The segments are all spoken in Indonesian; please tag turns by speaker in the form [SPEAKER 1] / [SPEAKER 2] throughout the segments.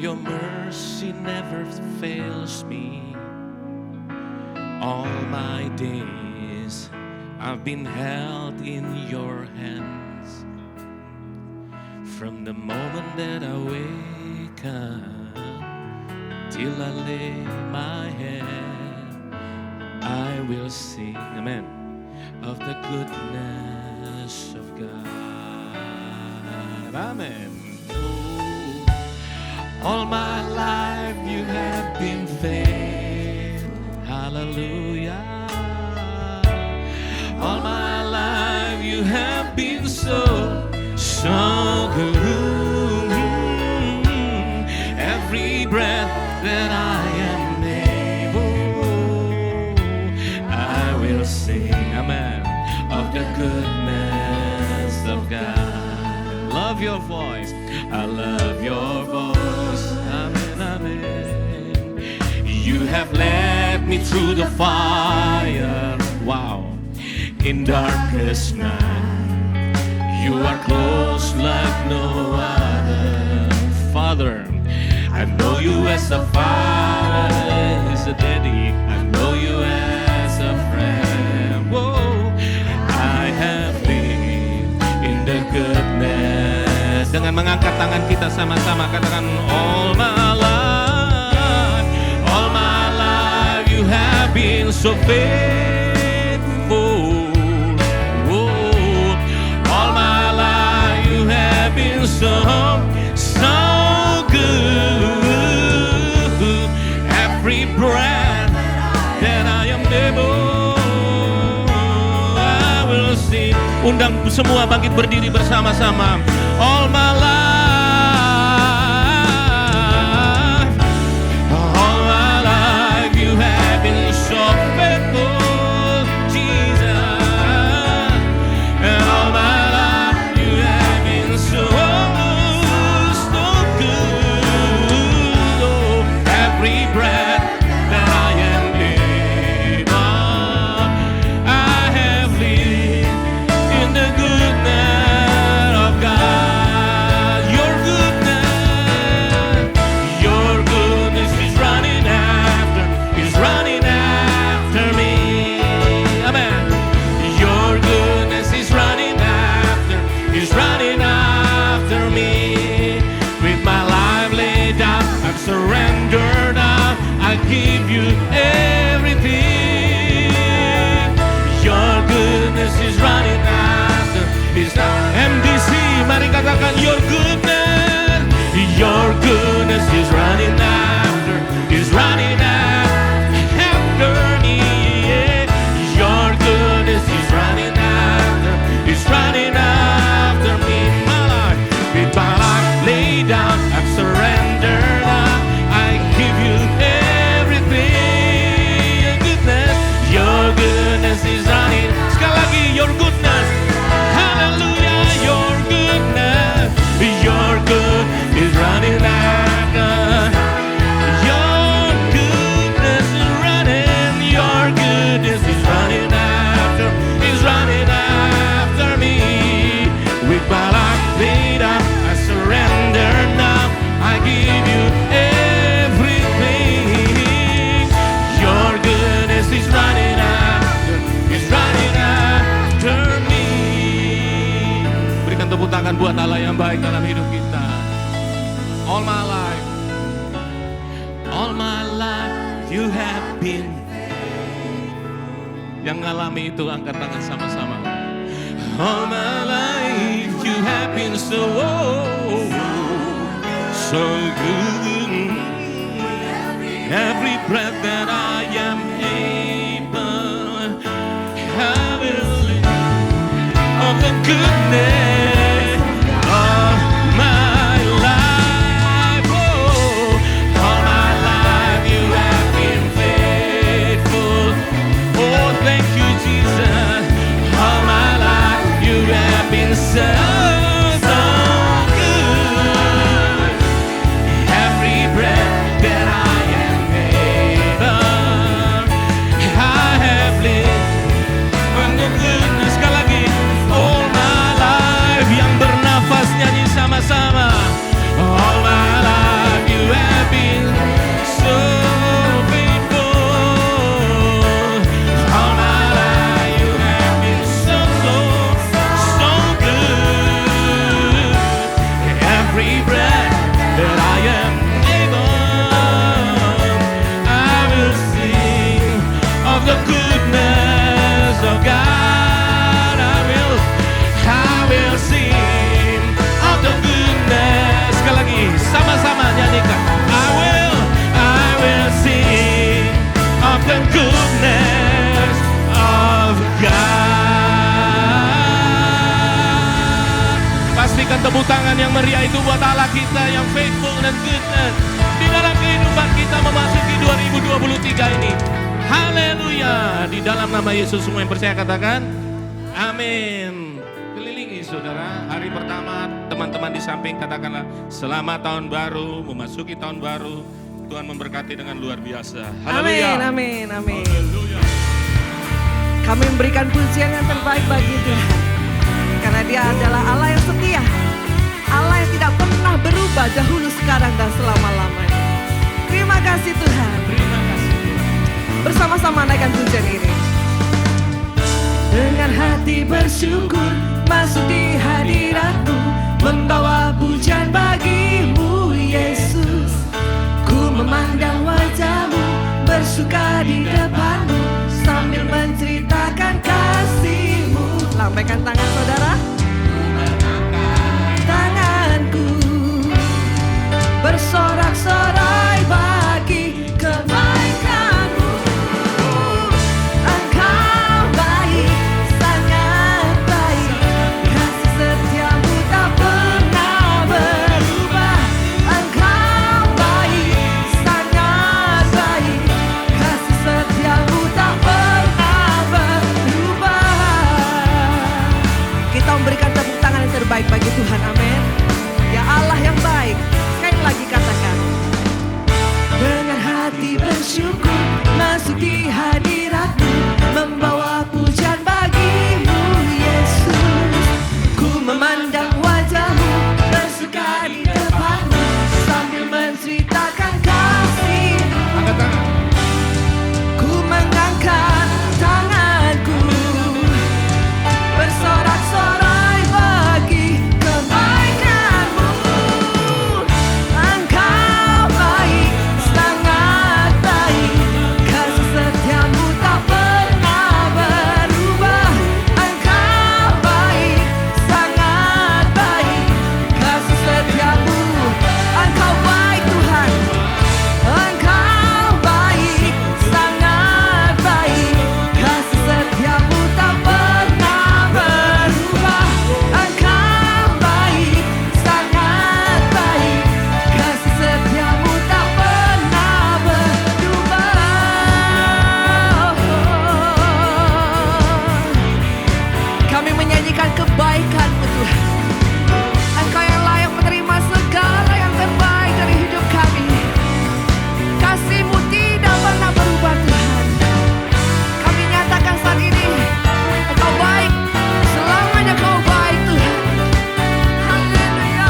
[SPEAKER 1] your mercy never fails me. All my days I've been held in your hands. From the moment that I wake up till I lay my head, I will sing, amen, of the goodness of God. Amen. All my life you have been faithful. Hallelujah. All my life you have been so good. Every breath that I am able, I will sing, amen, of the goodness of God. Love your voice. I love your voice. Amen, amen. You have led me through the fire. Wow. In darkest night, you are close like no other. Father, I know you as a father, as a daddy. I know you as a friend. Whoa, I have lived in the goodness. Dengan mengangkat tangan kita sama-sama katakan, all my life you have been so faithful. All my life you have been so good. Every breath that I am able, I will sing. Undang semua bangkit berdiri bersama-sama. All my life you have been so faithful, Jesus. And all my life you have been so good. Oh, every breath that I am able, I have lived in the goodness of God. Your goodness is running after me. Amen. Your goodness is running after me. With my life laid down, I've surrendered now. I give you everything. Your goodness is running after. Is now MDC. Mari katakan your goodness. Your goodness is running after. Is running after me. Yeah. Your goodness is running after. Is running after me. My life, with my life laid down, I've surrendered now. I give you everything. Your goodness is running. Sekali lagi, your goodness. Hallelujah, your goodness. Your good is running after. Your goodness is running. Your goodness is running after. Is running after me. With my life laid out, I surrender now. I give you everything. Your goodness is running after me. Berikan tepuk tangan buat Allah yang baik dalam hidup kita. All my life you have been. Yang ngalami itu angkat tangan sama-sama. All my life you have been so good. Every breath that I am able, I will live of the goodness of my life. Oh, all my life you have been faithful. Oh, thank you, Jesus. All my life you have been so good. Every breath that I am able, I have lived on the goodness. Sekali lagi, all my life. tangan yang meriah itu buat Allah kita yang faithful dan goodness di dalam kehidupan kita memasuki 2023 ini. Haleluya. Di dalam nama Yesus semua yang percaya katakan amin. Kelilingi saudara, hari pertama teman-teman di samping katakanlah selamat tahun baru, memasuki tahun baru. Tuhan memberkati dengan luar biasa. Haleluya.
[SPEAKER 2] Amin, amin, amin.
[SPEAKER 1] Haleluya.
[SPEAKER 2] Kami memberikan pujian yang terbaik bagi Tuhan. Karena Dia adalah Allah yang setia. Allah yang tidak pernah berubah dahulu, sekarang, dan selama-lamanya. Terima kasih Tuhan.
[SPEAKER 1] Terima kasih.
[SPEAKER 2] Bersama-sama naikkan pujian ini. Dengan hati bersyukur masuk di hadirat-Mu, membawa pujian bagi-Mu Yesus. Ku memandang wajah-Mu, bersuka di depan-Mu, sambil menceritakan kasih-Mu. Lambaikan tangan saudara. Tanganku bersorak-sorai bagi kebaikan-Mu. Engkau baik, sangat baik. Kasih setia-Mu tak pernah berubah. Engkau baik, sangat baik. Kasih setia-Mu tak pernah berubah. Kita memberikan tepuk tangan yang terbaik bagi Tuhan, amin. Ya Allah yang baik. Sekali lagi katakan. Dengan hati bersyukur masuk di hadirat-Mu, membawa pujian bagi-Mu Yesus. Ku memandang wajah-Mu, bersuka di depan-Mu, sambil menceritakan kasih-Mu.
[SPEAKER 1] Angkat tangan.
[SPEAKER 2] Ku mengangkat tanganku, bersorak-sorai bagi kebaikan-Mu. Engkau baik, sangat baik. Kasih setia-Mu tak pernah berubah. Engkau baik, sangat baik. Kasih setia-Mu, Engkau baik Tuhan. Engkau baik, sangat baik. Kasih setia-Mu tak pernah berubah. Engkau baik, sangat baik. Kasih setia-Mu tak pernah berubah. Kami menyanyikan kebaikan-Mu Tuhan. Engkau yang layak menerima segala yang terbaik dari hidup kami. Kasih-Mu tidak pernah berubah Tuhan. Kami nyatakan saat ini, Engkau baik, selamanya Kau baik Tuhan. Haleluya.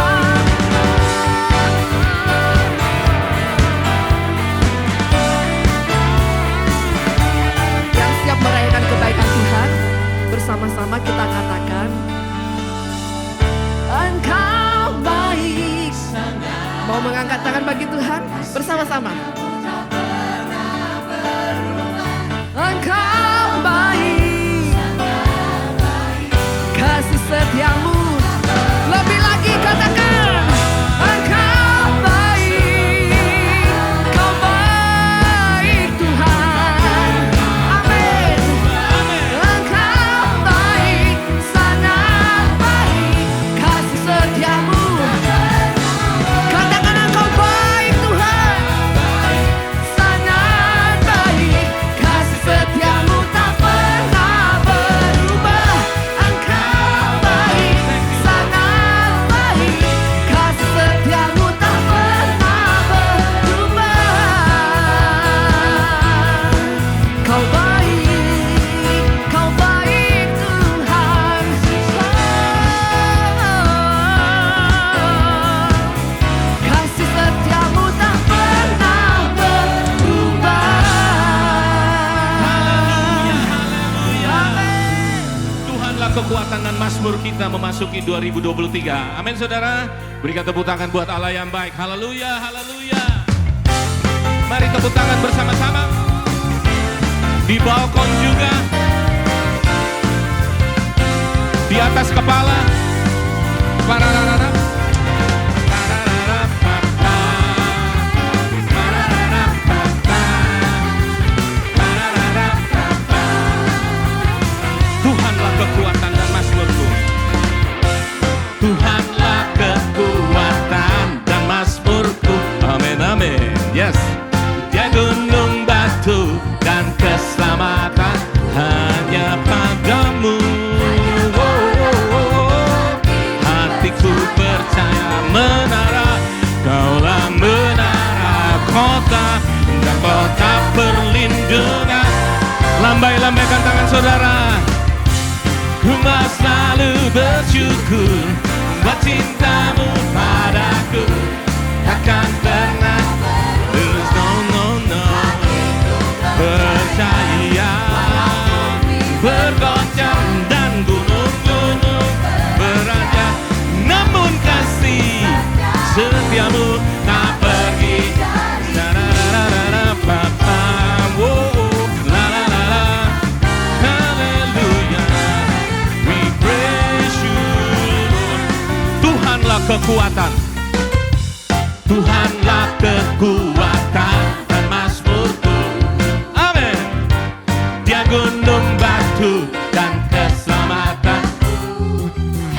[SPEAKER 2] Yang siap merayakan kebaikan Tuhan, bersama-sama kita katakan, Engkau baik. Mau mengangkat tangan bagi Tuhan? Bersama-sama. Engkau baik, kasih setia-Mu. Lebih lagi katakan, Engkau baik, Kau baik Tuhan. Amin. Engkau baik, sangat baik. Kasih setia-Mu. Katakan Engkau baik Tuhan. Sangat baik. Kasih setia-Mu tak pernah berubah. Engkau baik, sangat baik. Kasih setia-Mu tak pernah berubah. Kau baik, Kau baik Tuhan. Kasih setia-Mu tak pernah berubah.
[SPEAKER 1] Tuhanlah kekuatan dan mazmur kita memasuki 2023. Amin saudara. Berikan tepuk tangan buat Allah yang baik. Haleluya, haleluya. Mari tepuk tangan bersama-sama. Di balkon juga. Di atas kepala. Pararara. Tuhanlah kekuatan dan mazmurku. Tuhanlah kekuatan Yes. Dia gunung batu dan keselamatan hanya padamu. Hatiku percaya menara, kaulah menara kota dan kota perlindungan. Lambai-lambaikan tangan saudara. Ku mau selalu bersyukur buat cintamu padaku, takkan pernah lulus, no. Percaya bergoncang dan gunung-gunung beranjak, namun kasih setiamu tak pergi. Kekuatan, Tuhanlah kekuatan dan mazmurku. Amin. Dia gunung batu dan keselamatan.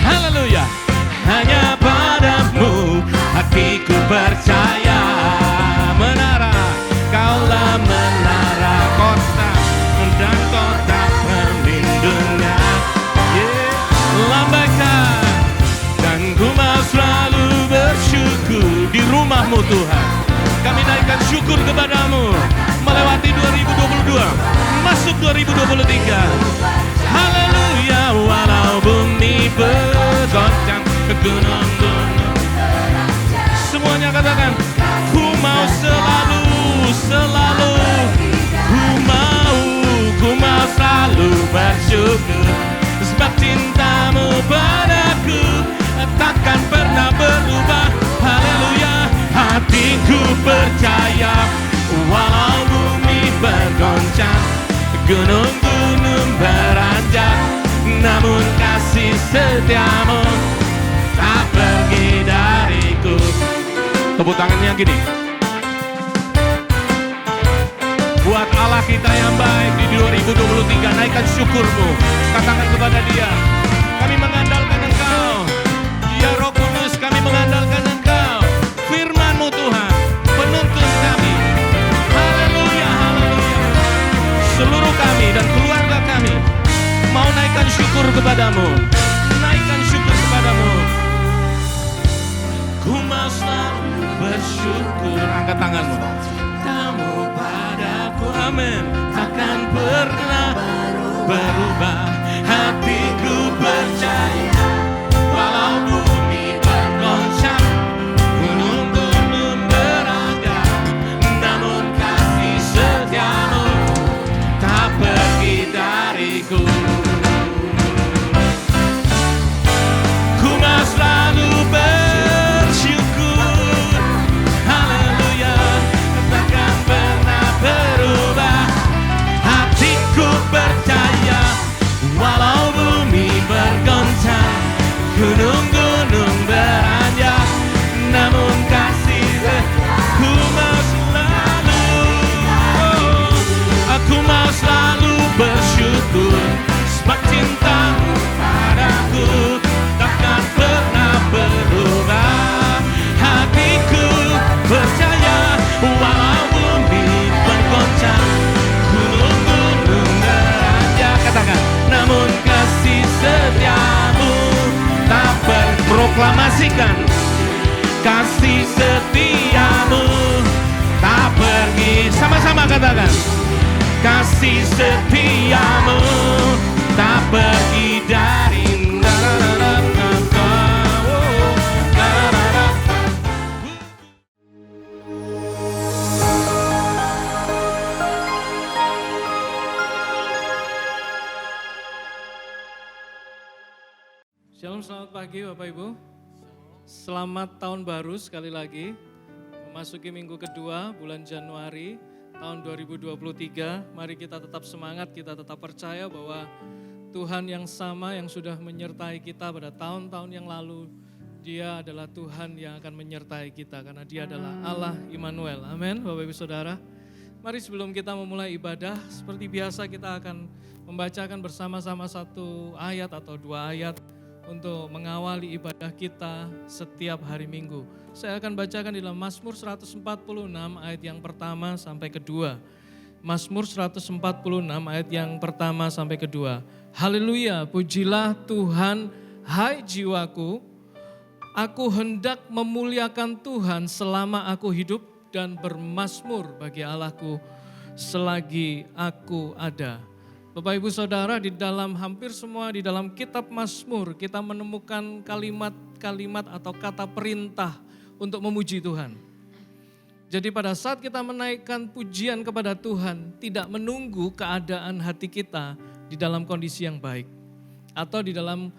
[SPEAKER 1] Haleluya. Hanya padamu hatiku percaya. Menara, kaulah menara kota dan kota perlindungan. Lambaikan. Ku mau selalu bersyukur di rumahmu Tuhan. Kami naikkan syukur kepadamu melewati 2022, masuk 2023. Haleluya. Walau bumi bergoncang, gunung-gunung, semuanya katakan, ku mau selalu, ku mau selalu bersyukur sebab cintamu padaku takkan pernah berubah. Haleluya. Hatiku percaya walau bumi bergoncang, gunung-gunung beranjak, namun kasih setiamu tak pergi dariku. Tepuk tangannya gini. Buat Allah kita yang baik di 2023, naikkan syukurmu. Katakan kepada dia, kami mengandalkan Engkau. Ya Roh Kudus, kami mengandalkan Engkau. Firman-Mu Tuhan, penuntun kami. Haleluya, haleluya. Seluruh kami dan keluarga kami mau naikkan syukur kepadamu. Naikkan syukur kepadamu. Ku mau selalu bersyukur. Angkat tanganmu. Kamu padaku, amin, takkan pernah berubah. Hatiku percaya walau bumi bergoncang, gunung-gunung beranjak, namun kasih setiamu tak pergi dariku. Ku mau selalu bersyukur. Haleluya. Takkan pernah berubah. Hatiku percaya walau bumi bergoncang, gunung-gunung beranjak, namun kasih aku mau selalu, aku mau selalu bersyukur sebab cintamu padaku takkan pernah berubah. Hatiku percaya walau bumi bergoncang, gunung-gunung beranjak, katakan, namun kasih setiamu tak berproklamasikan. Kasih setiamu tak pergi. Sama-sama katakan, kasih setiamu tak pergi dari.
[SPEAKER 3] Shalom, selamat pagi Bapak Ibu. Selamat tahun baru sekali lagi. Memasuki minggu kedua bulan Januari tahun 2023. Mari kita tetap semangat, kita tetap percaya bahwa Tuhan yang sama yang sudah menyertai kita pada tahun-tahun yang lalu, Dia adalah Tuhan yang akan menyertai kita karena Dia adalah Allah Immanuel. Amin, Bapak Ibu Saudara. Mari sebelum kita memulai ibadah, seperti biasa kita akan membacakan bersama-sama satu ayat atau dua ayat untuk mengawali ibadah kita setiap hari Minggu. Saya akan bacakan di dalam Mazmur 146 ayat yang pertama sampai kedua. Mazmur 146 ayat yang pertama sampai kedua. Haleluya, pujilah Tuhan, hai jiwaku. Aku hendak memuliakan Tuhan selama aku hidup dan bermazmur bagi Allahku selagi aku ada. Bapak Ibu Saudara, di dalam hampir semua di dalam kitab Mazmur kita menemukan kalimat-kalimat atau kata perintah untuk memuji Tuhan. Jadi pada saat kita menaikkan pujian kepada Tuhan, tidak menunggu keadaan hati kita di dalam kondisi yang baik. Atau di dalam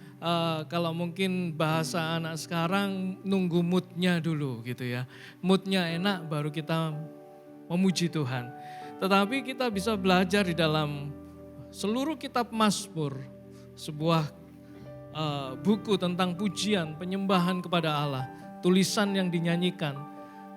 [SPEAKER 3] kalau mungkin bahasa anak sekarang nunggu moodnya dulu gitu ya. Moodnya enak baru kita memuji Tuhan. Tetapi kita bisa belajar di dalam seluruh kitab Mazmur, sebuah buku tentang pujian, penyembahan kepada Allah, tulisan yang dinyanyikan,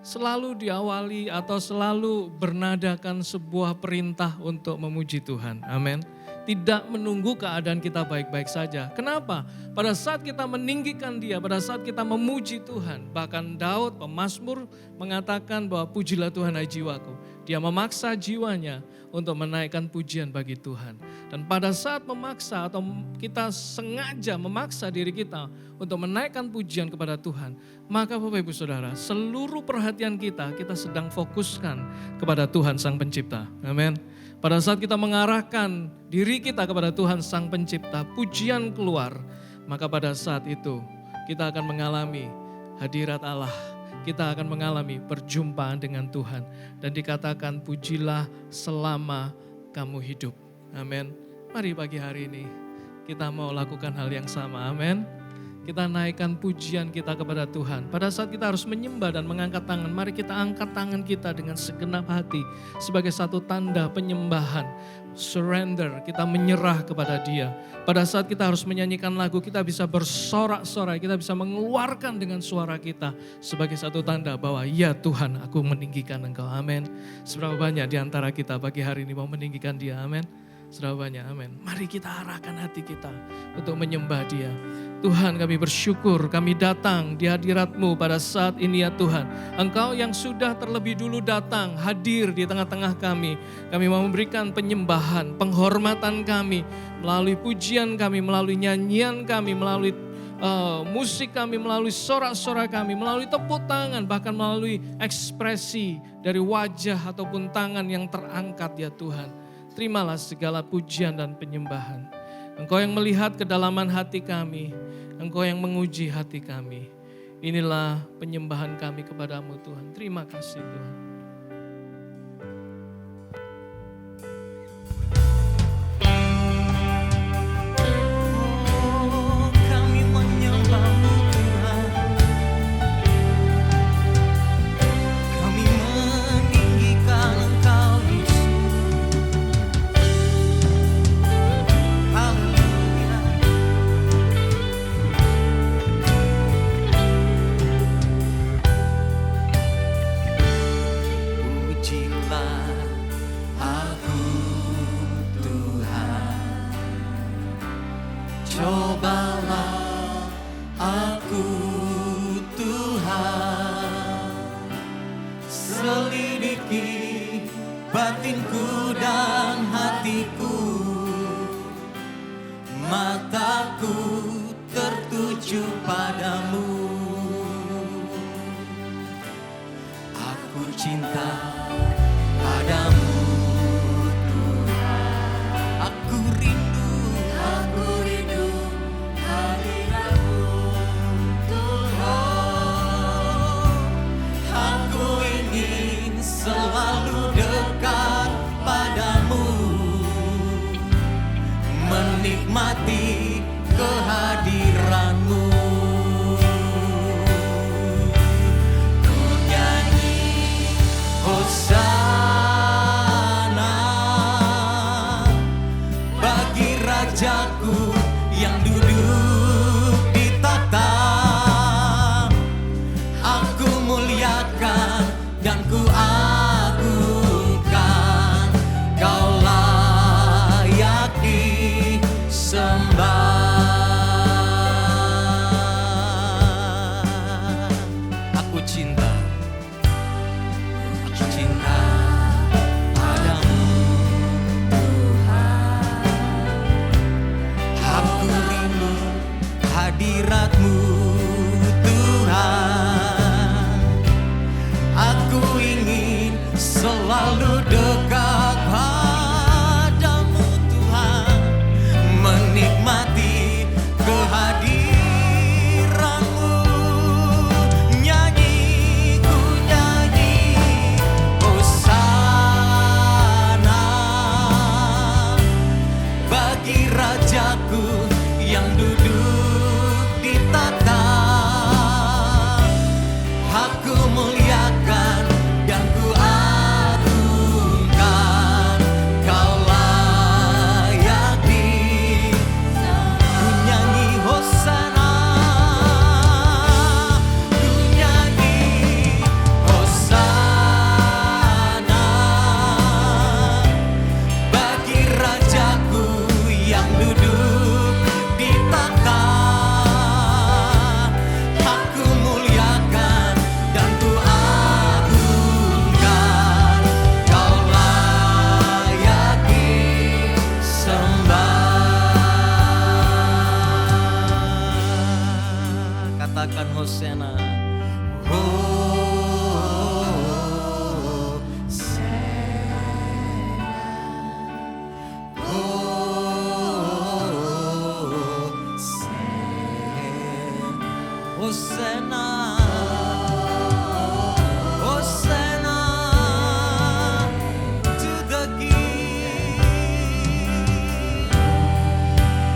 [SPEAKER 3] selalu diawali atau selalu bernadakan sebuah perintah untuk memuji Tuhan. Amin. Tidak menunggu keadaan kita baik-baik saja. Kenapa? Pada saat kita meninggikan Dia, pada saat kita memuji Tuhan, bahkan Daud pemazmur mengatakan bahwa pujilah Tuhan hai jiwaku. Dia memaksa jiwanya untuk menaikkan pujian bagi Tuhan. Dan pada saat memaksa atau kita sengaja memaksa diri kita untuk menaikkan pujian kepada Tuhan, maka Bapak Ibu Saudara, seluruh perhatian kita sedang fokuskan kepada Tuhan Sang Pencipta. Amin. Pada saat kita mengarahkan diri kita kepada Tuhan Sang Pencipta, pujian keluar, maka pada saat itu kita akan mengalami hadirat Allah. Kita akan mengalami perjumpaan dengan Tuhan. Dan dikatakan pujilah selama kamu hidup. Amin. Mari pagi hari ini kita mau lakukan hal yang sama. Amin. Kita naikkan pujian kita kepada Tuhan. Pada saat kita harus menyembah dan mengangkat tangan, mari kita angkat tangan kita dengan segenap hati sebagai satu tanda penyembahan. Surrender, kita menyerah kepada Dia. Pada saat kita harus menyanyikan lagu, kita bisa bersorak-sorai, kita bisa mengeluarkan dengan suara kita sebagai satu tanda bahwa ya Tuhan, aku meninggikan Engkau. Amin. Seberapa banyak di antara kita pagi hari ini mau meninggikan Dia? Amin. Seberapa banyak? Amin. Mari kita arahkan hati kita untuk menyembah Dia. Tuhan, kami bersyukur, kami datang di hadirat-Mu pada saat ini ya Tuhan. Engkau yang sudah terlebih dulu datang, hadir di tengah-tengah kami. Kami mau memberikan penyembahan, penghormatan kami, melalui pujian kami, melalui nyanyian kami, melalui musik kami, melalui sorak-sorai kami, melalui tepuk tangan, bahkan melalui ekspresi dari wajah ataupun tangan yang terangkat ya Tuhan. Terimalah segala pujian dan penyembahan. Engkau yang melihat kedalaman hati kami, Engkau yang menguji hati kami. Inilah penyembahan kami kepadamu Tuhan. Terima kasih Tuhan.
[SPEAKER 4] Kami menyembah-Mu Tuhan. Kami meninggikan Engkau Yesus. Haleluya. Pujilah aku Tuhan. Cobalah aku Tuhan. Selidiki batinku dan hatiku. Mataku tertuju padamu. Aku cinta padamu Tuhan. Aku rindu hadirat-Mu Tuhan. Aku ingin selalu dekat padamu, menikmati kehadiran-Mu. Ku nyanyi Hosana bagi Rajaku yang duduk di tahta. Aku muliakan dan ku agungkan. Kau layak disembah. cinta padamu Tuhan. Aku rindu hadirat-Mu Tuhan. Aku ingin selalu dekat padamu Tuhan, menikmati kehadiran-Mu. Nyanyi, ku nyanyi, Hosana bagi Rajaku yang duduk di takhta. Aku muliakan dan ku agungkan, Kau layak di. Ku nyanyi Hosana, ku nyanyi Hosana bagi Rajaku yang duduk di takhta. Aku muliakan dan ku agungkan, Kau layak disembah. Katakan Hosana. Hosana, Hosana to the King.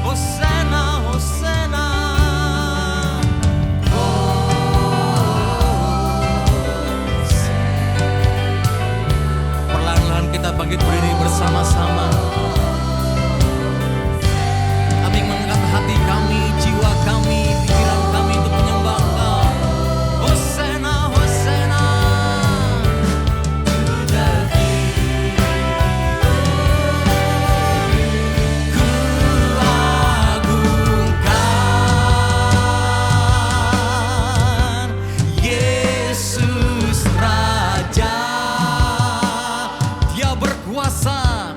[SPEAKER 4] Hosana, Hosana. Perlahan-lahan kita bangkit berdiri bersama-sama. Kami mengangkat hati kami, jiwa kami, pikiran kami untuk menyembah Engkau. Hosana, Hosana to the King. Ku agungkan Yesus Raja. Dia berkuasa,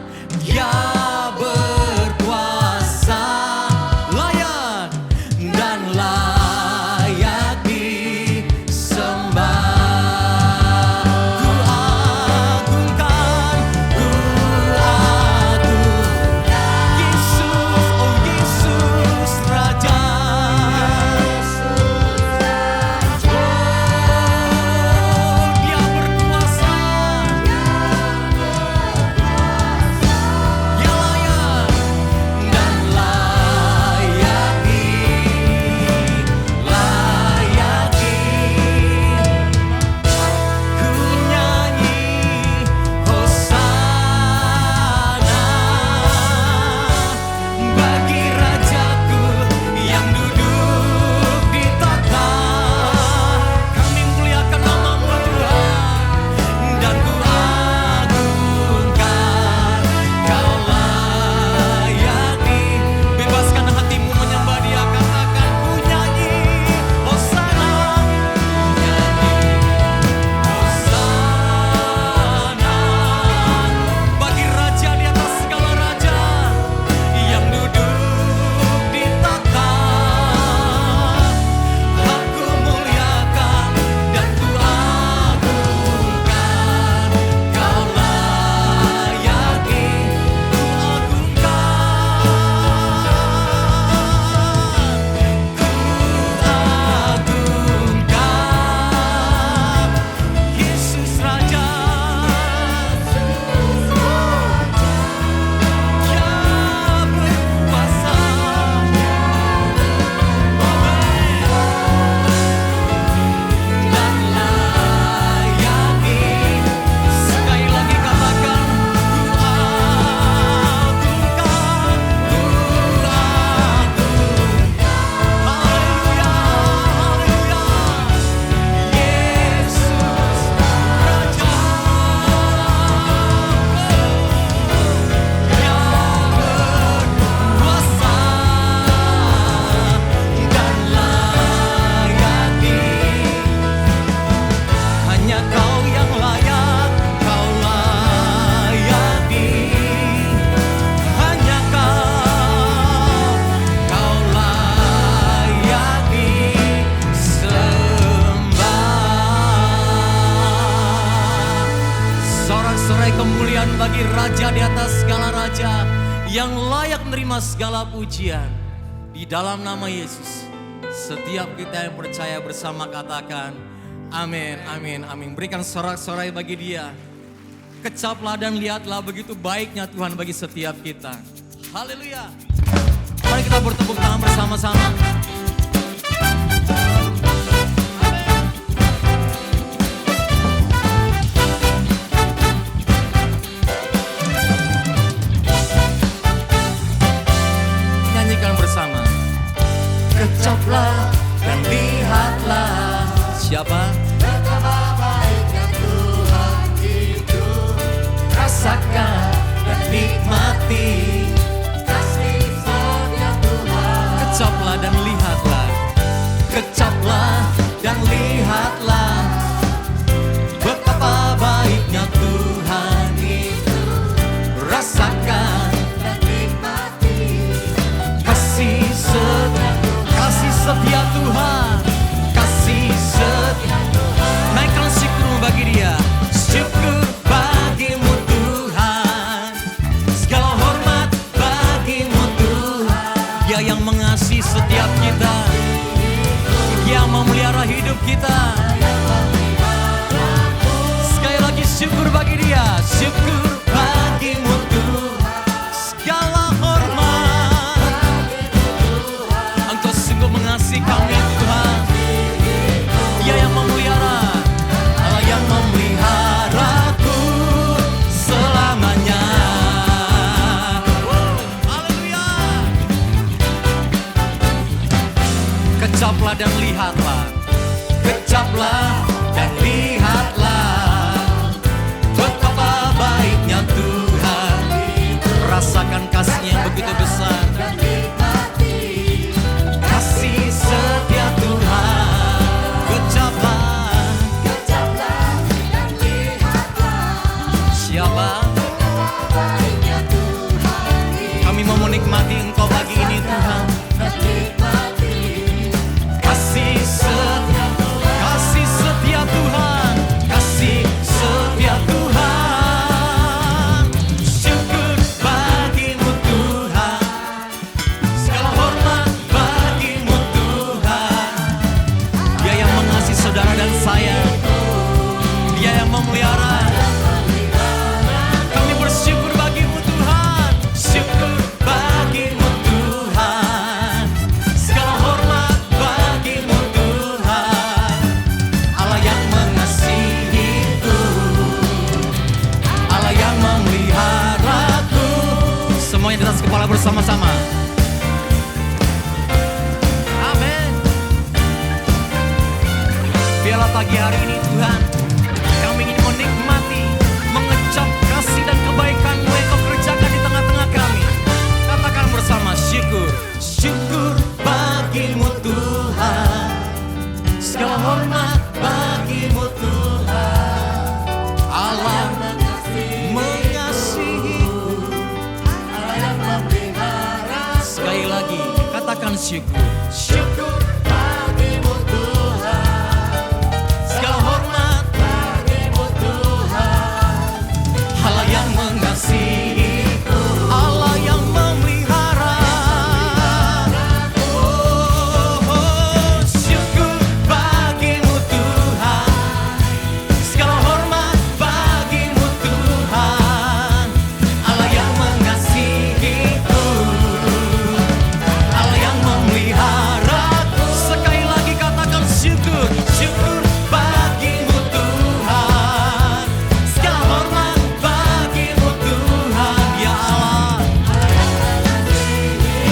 [SPEAKER 4] Sorak-sorai kemuliaan bagi Raja di atas segala raja, yang layak menerima segala pujian. Di dalam nama Yesus, setiap kita yang percaya bersama katakan, amin, amin, amin. Berikan sorak-sorai bagi Dia. Kecaplah dan lihatlah begitu baiknya Tuhan bagi setiap kita. Haleluya. Mari kita bertepuk tangan bersama-sama. Nyanyikan bersama. Kecaplah dan lihatlah. Siapa? Rasakan dan nikmati kasih setia Tuhan. Kecaplah dan lihatlah. Kecaplah dan lihatlah betapa baiknya Tuhan itu. Rasakan dan nikmati kasih setia Tuhan. Kasih setia Tuhan. Naikkan syukur bagi Dia. Syukur bagimu Tuhan, segala hormat bagimu Tuhan. Dia yang mengasihi setiap kita, Dia memelihara hidup kita. Sekali lagi syukur bagi Dia. Syukur bagimu Tuhan, segala hormat. Engkau sungguh mengasihi kami Tuhan. Dia yang memelihara, Allah yang memeliharaku selamanya. Haleluya. Kecaplah dan lihatlah. Kecaplah dan lihatlah betapa baiknya Tuhan. Rasakan kasih yang begitu besar. Kasih setia Tuhan. Kecaplah dan lihatlah. Siapa? Kami mau menikmati Engkau pagi ini Tuhan. Kasih setia Tuhan. Kasih setia Tuhan. Syukur bagimu Tuhan, segala hormat bagimu Tuhan. Dia yang mengasihi saudara dan saya, Dia yang memelihara. Kami bersyukur bagimu Tuhan. Syukur bagimu Tuhan, segala hormat bagimu Tuhan. Allah yang mengasihiku, Allah yang memeliharaku. Semuanya di atas kepala bersama-sama. Amin. Biarlah pagi hari ini Tuhan, kami ingin menikmati, mengecap kasih dan kebaikan-Mu yang Kau kerjakan di tengah-tengah kami. Katakan bersama, syukur. Syukur bagimu Tuhan, segala hormat bagimu Tuhan. Allah mengasihiku, Allah yang memelihara. Sekali lagi, katakan syukur. Syukur bagimu Tuhan, segala hormat bagimu Tuhan. Allah yang mengasihiku, Allah yang memelihara. Oh, syukur bagimu Tuhan, segala hormat bagimu Tuhan. Allah yang mengasihiku, Allah yang memelihara. Sekali lagi katakan syukur. Syukur bagimu Tuhan, segala hormat bagimu Tuhan. Ya Allah,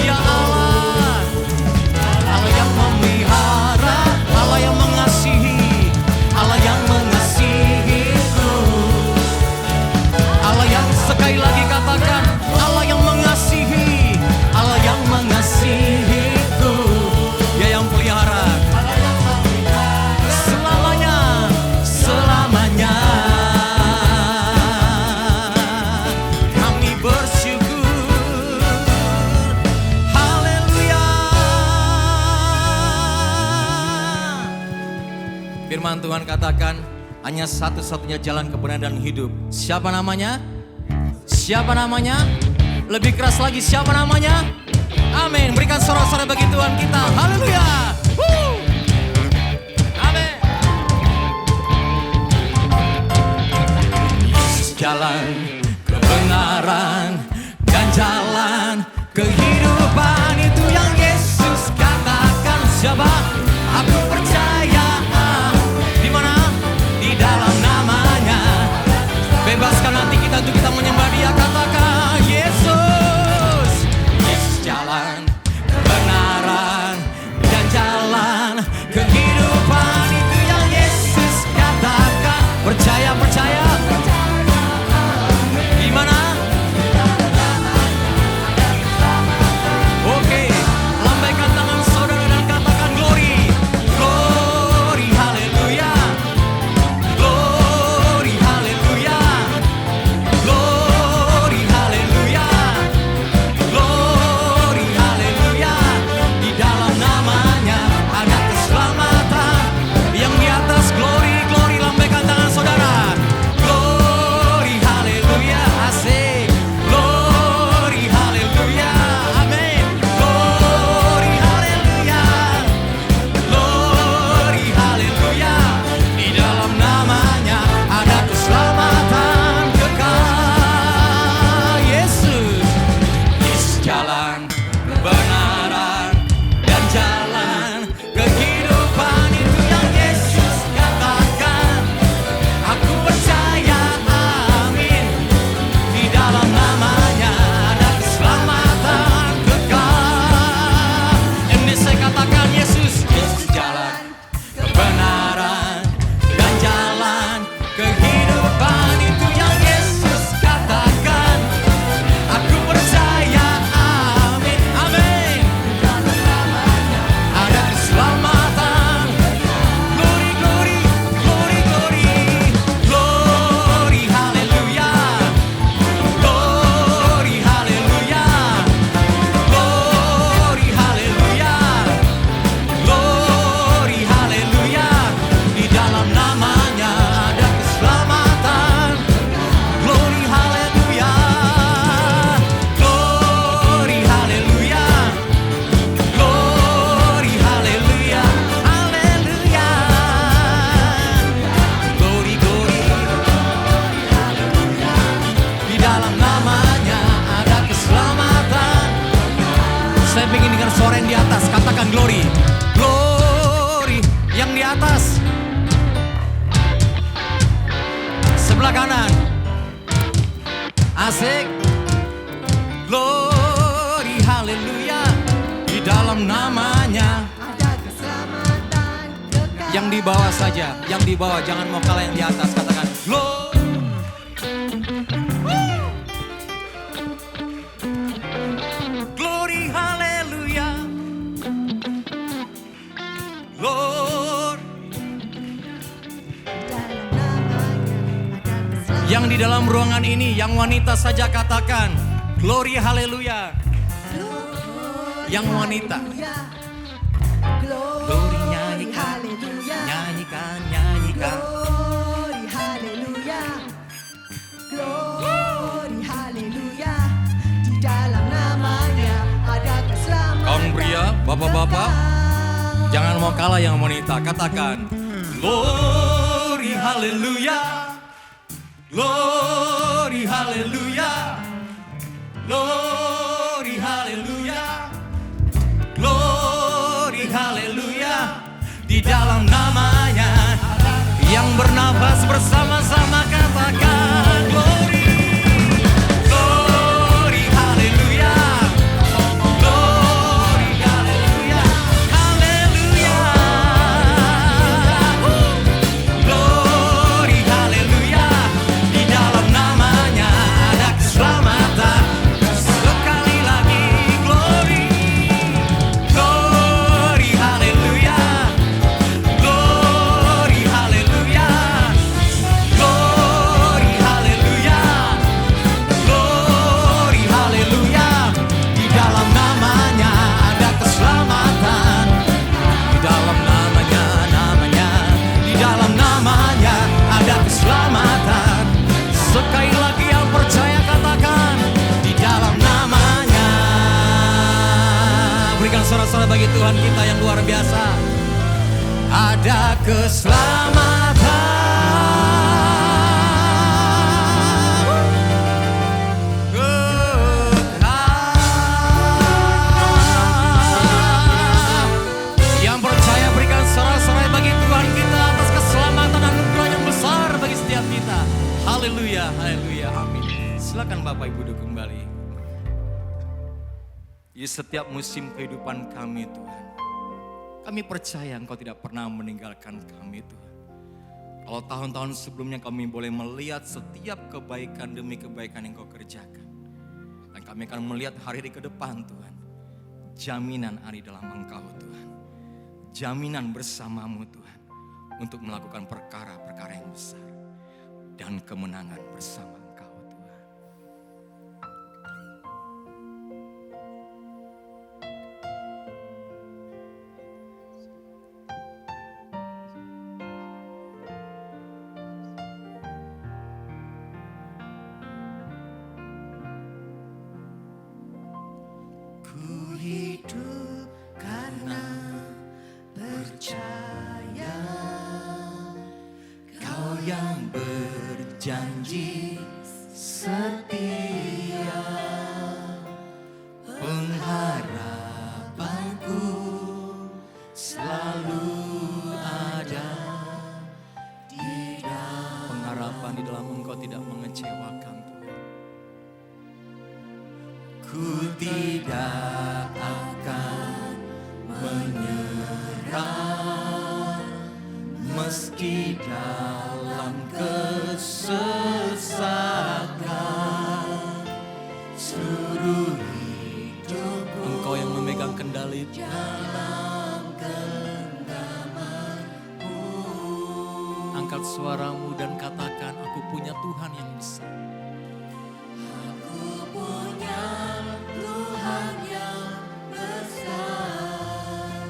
[SPEAKER 4] ya Allah, Allah yang memelihara, Allah yang mengasihi, Allah yang mengasihiku, Allah yang, sekali lagi katakan, Allah yang mengasihi, Allah yang mengasihiku. Dia yang pelihara selamanya, selamanya. Kami bersyukur. Haleluya. Firman Tuhan katakan, hanya satu-satunya jalan kebenaran dan hidup. Siapa namanya? Siapa namanya? Lebih keras lagi, siapa namanya? Amin. Berikan sorak-sorai bagi Tuhan kita. Haleluya. Amin. Yesus jalan kebenaran dan jalan kehidupan, itu yang Yesus katakan. Siapa? Aku percaya. Di mana? Di dalam namanya. Bebaskan hati kita untuk kita menyembah Dia. Katakan Yesus. Yesus jalan kebenaran dan jalan kehidupan, itu yang Yesus katakan. Percaya, percaya. Di mana? Oke, lambaikan tangan saudara dan katakan glory. Glory, haleluya. Glory, haleluya. Glory, haleluya. Glory, haleluya. Di dalam namanya ada keselamatan. Yang di atas glory, glory, lambaikan tangan saudara. Glory, haleluya. Asik. Glory, haleluya. Amin. Glory, haleluya. Glory, haleluya. Di dalam namanya ada keselamatan kekal. Yesus. Yesus jalan kebenaran dan jalan kehidupan, itu yang Yesus katakan. Aku percaya, amin. Di dalam namanya ada keselamatan kekal. Ini saya katakan Yesus. Yesus jalan kebenaran dan jalan kehidupan, itu yang Yesus katakan. Aku percaya, amin, amin. Ada keselamatan. Glory, glory, glory, glory. Glory, haleluya. Glory, haleluya. Glory, haleluya. Glory, haleluya. Di dalam namanya ada keselamatan. Glory, haleluya. Glory, haleluya. Glory, haleluya. Haleluya. Glory, glory. Di dalam namanya ada keselamatan. Saya ingin dengar suara yang di atas. Katakan glory. Glory yang di atas. Sebelah kanan. Asik. Glory, haleluya. Di dalam namanya.
[SPEAKER 2] Ada keselamatan kekal.
[SPEAKER 4] Yang di bawah saja. Yang di bawah, jangan mau kalah yang di atas. Katakan glory. Glory, haleluya. Glory.
[SPEAKER 2] Dalam namanya ada keselamatan.
[SPEAKER 4] Yang di dalam ruangan ini, yang wanita saja katakan glory, haleluya. Yang wanita.
[SPEAKER 2] Glory, nyanyikan,
[SPEAKER 4] Nyanyikan, nyanyikan.
[SPEAKER 2] glory, haleluya. Glory, haleluya. Di dalam namanya ada keselamatan.
[SPEAKER 4] Kaum pria, bapak-bapak, jangan mau kalah yang wanita. Katakan glory, haleluya. Glory, haleluya. Glory, haleluya. Glory, haleluya. Di dalam namanya yang bernafas bersama-sama, katakan glory. Glory, haleluya. Glory, haleluya. Haleluya. Glory, haleluya. Di dalam namanya ada keselamatan. Sekali lagi glory. Glory, haleluya. Glory, haleluya. Glory, Tuhan kita yang luar biasa. Ada keselamatan. Yang percaya berikan sorak-sorai bagi Tuhan kita atas keselamatan dan anugerah yang besar bagi setiap kita. Haleluya, haleluya, amin. Silakan Bapak Ibu duduk kembali. Di setiap musim kehidupan kami Tuhan, kami percaya Engkau tidak pernah meninggalkan kami Tuhan. Kalau tahun-tahun sebelumnya kami boleh melihat setiap kebaikan demi kebaikan yang Engkau kerjakan. Dan kami akan melihat hari ke depan Tuhan. Jaminan ada di dalam Engkau Tuhan. Jaminan bersamamu Tuhan. Untuk melakukan perkara-perkara yang besar. Dan kemenangan bersama Engkau Tuhan.
[SPEAKER 2] Ku hidup karena percaya Kau yang berjanji setia. Pengharapanku selalu ada di dalam.
[SPEAKER 4] Pengharapan di dalam Engkau tidak mengecewakan Tuhan.
[SPEAKER 2] Ku tidak akan menyerah meski dalam kesesakan. Seluruh hidupku
[SPEAKER 4] Engkau yang memegang kendali.
[SPEAKER 2] dalam genggamanmu.
[SPEAKER 4] Angkat suaramu dan katakan, aku punya Tuhan yang besar.
[SPEAKER 2] Aku punya Tuhan yang besar,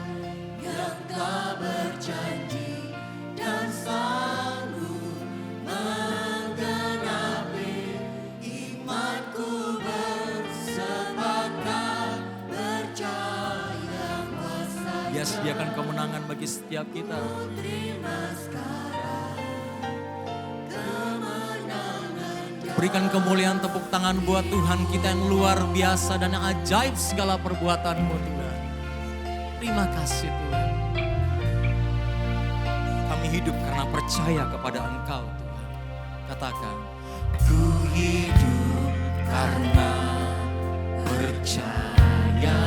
[SPEAKER 2] yang telah berjanji dan sanggup menggenapi imanku, bersepakat percaya kuasa.
[SPEAKER 4] Dia sediakan kemenangan bagi setiap kita.
[SPEAKER 2] Terima sekarang kemenangan.
[SPEAKER 4] Berikan kemuliaan tepuk tangan buat Tuhan kita yang luar biasa dan yang ajaib segala perbuatan-Mu Tuhan. Terima kasih Tuhan. Kami hidup karena percaya kepada Engkau Tuhan. Katakan,
[SPEAKER 2] Ku hidup karena percaya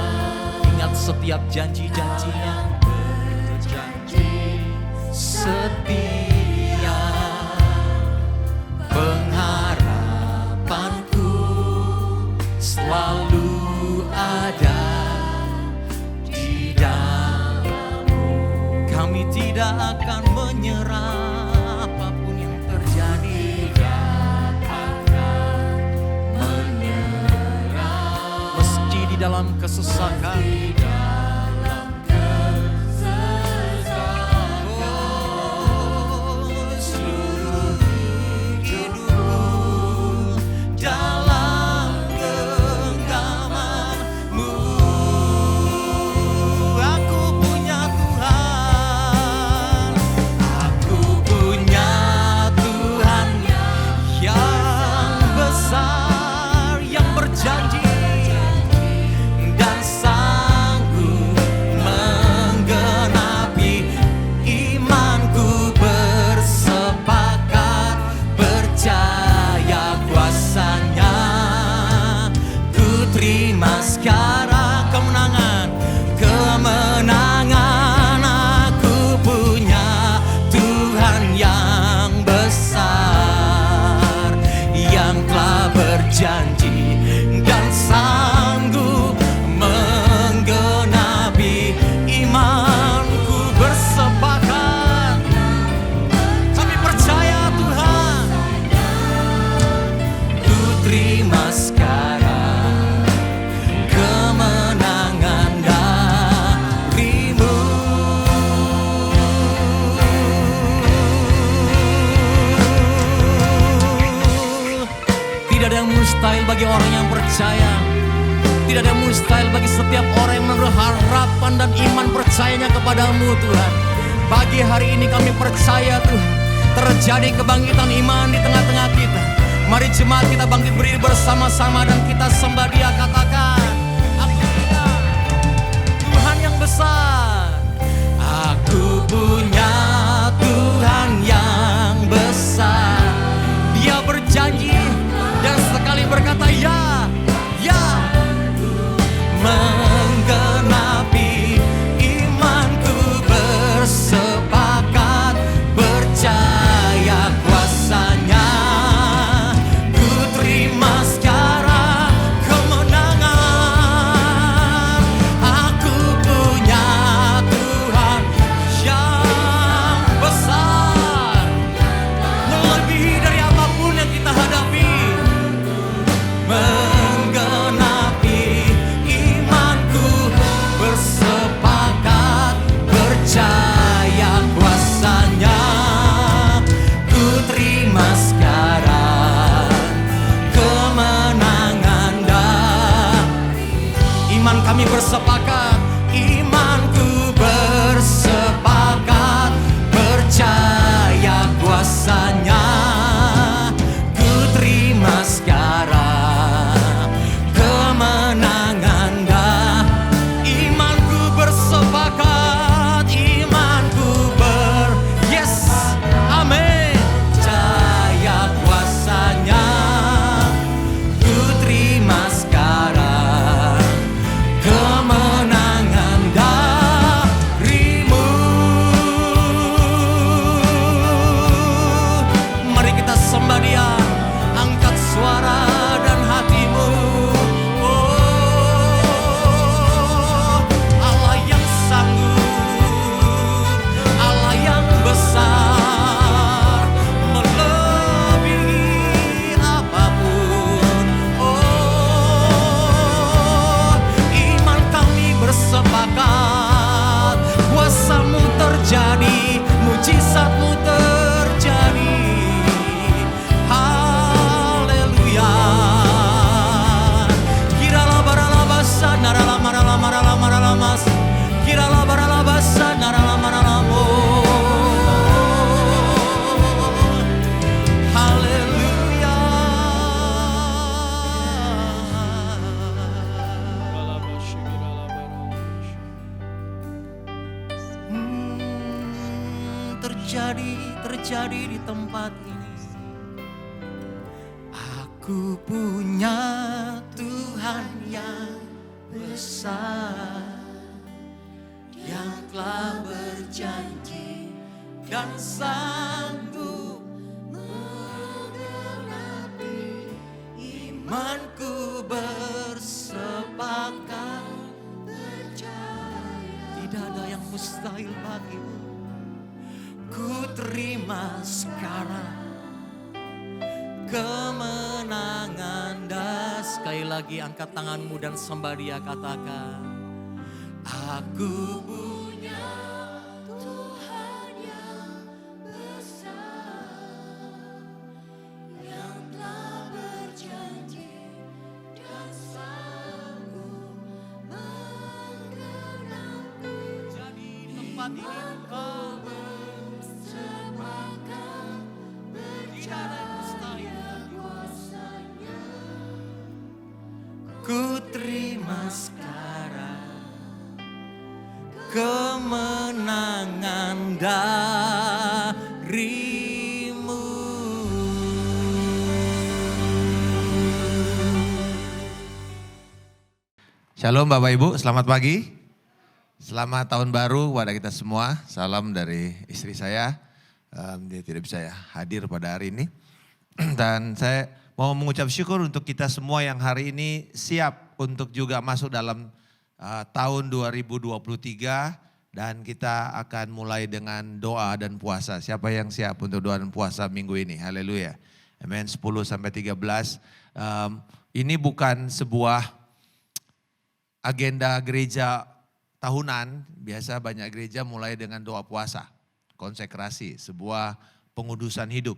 [SPEAKER 4] ingat setiap janji-janji-Nya.
[SPEAKER 2] berjanji
[SPEAKER 4] Setia pengharapanku selalu ada di dalam-Mu. Kami tidak akan menyerah apapun yang terjadi. Meski di dalam kesesakan. Seluruh hidupku dalam genggaman-Mu. Aku punya Tuhan. Aku punya Tuhan yang besar, yang berjanji dan sanggup menggenapi imanku, bersepakat percaya kuasa-Nya. Ku terima sekarang kemenangan, kemenangan. Aku punya Tuhan yang besar, yang telah berjanji dan sanggup menggenapi imanku, bersepakat. Kami percaya Tuhan. Ku terima sekarang kemenangan dari-Mu. Tidak ada yang mustahil bagi orang yang percaya. tidak ada mustahil bagi setiap orang yang menaruh harapan dan iman percayanya kepadamu Tuhan. Pagi hari ini kami percaya Tuhan, terjadi kebangkitan iman di tengah-tengah kita. Mari jemaat kita bangkit berdiri bersama-sama dan kita sembah Dia, katakan, aku punya Tuhan yang besar. Aku punya Tuhan yang besar. Dia berjanji dan sekali berkata ya, ya. Menggenapi imanku bersepakat percaya kuasa-Nya. Ku terima sekarang kemenangan. Aku punya Tuhan yang besar, melebihi dari apapun yang kita hadapi. Menggenapi imanku bersepakat percaya kuasa-Nya. Ku terima sekarang kemenangan dan iman kami bersepakat. Imanku bersepakat percaya kuasa-Nya. Ku terima sekarang kemenangan dah. Imanku bersepakat, imanku yes, amin. Percaya kuasa-Nya. Ku terima sekarang kemenangan darimu. Mari kita sembah Dia, angkat suara dan hatimu. Oh, Allah yang sanggup, Allah yang besar, melebihi apapun. Oh, iman kami bersepakat, kuasa-Mu terjadi, mujizat-Mu terjadi. Haleluya. Kirala barala basa narala marala marala marala mas. Kirala barala basa narala marala mo. Haleluya. Terjadi di tempat ini. Aku punya Tuhan yang besar, yang telah berjanji dan sanggup menggenapi imanku bersepakat percaya. Tidak ada yang mustahil bagimu. Ku terima sekarang kemenangan dah. Sekali lagi angkat tanganmu dan sembah Dia, katakan, aku punya Tuhan yang besar, yang telah berjanji dan sanggup menggenapi. Jadi tempat ini engkau bersepakat percaya kuasa-Nya. Ku terima sekarang kemenangan darimu.
[SPEAKER 5] Shalom Bapak Ibu, selamat pagi. Selamat tahun baru kepada kita semua. Salam dari istri saya. Dia tidak bisa hadir pada hari ini. Dan saya mau mengucap syukur untuk kita semua yang hari ini siap untuk juga masuk dalam tahun 2023. Dan kita akan mulai dengan doa dan puasa. Siapa yang siap untuk doa dan puasa minggu ini? Haleluya. Amin. 10-13. Ini bukan sebuah agenda gereja tahunan. Biasa banyak gereja mulai dengan doa puasa. Konsekrasi, sebuah pengudusan hidup.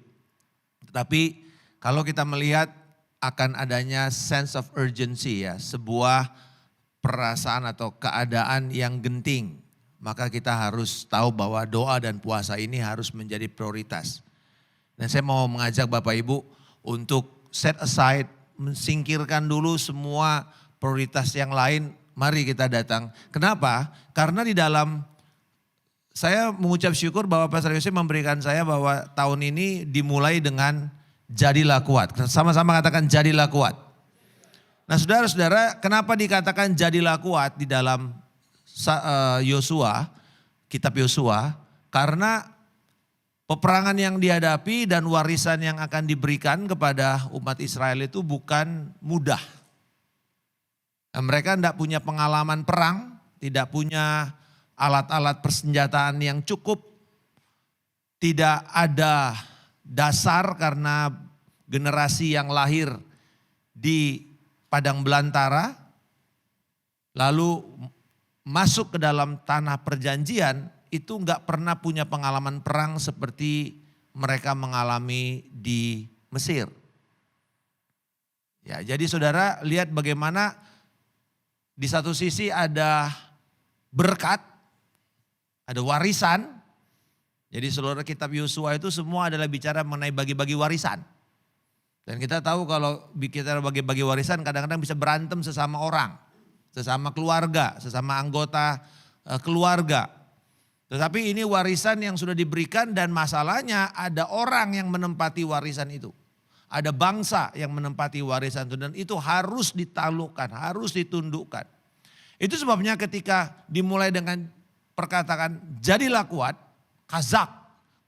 [SPEAKER 5] Tetapi kalau kita melihat akan adanya sense of urgency ya, sebuah perasaan atau keadaan yang genting. Maka kita harus tahu bahwa doa dan puasa ini harus menjadi prioritas. Dan saya mau mengajak Bapak Ibu untuk set aside, mensingkirkan dulu semua prioritas yang lain. Mari kita datang. Kenapa? Karena di dalam, saya mengucap syukur bahwa Pastor Yosef memberikan saya bahwa tahun ini dimulai dengan jadilah kuat. Sama-sama katakan jadilah kuat. Nah saudara-saudara, kenapa dikatakan jadilah kuat di dalam Yosua, kitab Yosua? Karena peperangan yang dihadapi dan warisan yang akan diberikan kepada umat Israel itu bukan mudah. Nah, mereka tidak punya pengalaman perang, tidak punya alat-alat persenjataan yang cukup, tidak ada dasar karena generasi yang lahir di padang belantara, lalu masuk ke dalam tanah perjanjian, itu enggak pernah punya pengalaman perang seperti mereka mengalami di Mesir. Ya, jadi saudara lihat bagaimana di satu sisi ada berkat, ada warisan. Jadi saudara kitab Yosua itu semua adalah bicara mengenai bagi-bagi warisan. Dan kita tahu kalau kita bagi-bagi warisan kadang-kadang bisa berantem sesama orang, sesama keluarga, sesama anggota keluarga. Tetapi ini warisan yang sudah diberikan dan masalahnya ada orang yang menempati warisan itu. Ada bangsa yang menempati warisan itu dan itu harus ditaklukkan, harus ditundukkan. Itu sebabnya ketika dimulai dengan perkataan jadilah kuat, Kazak,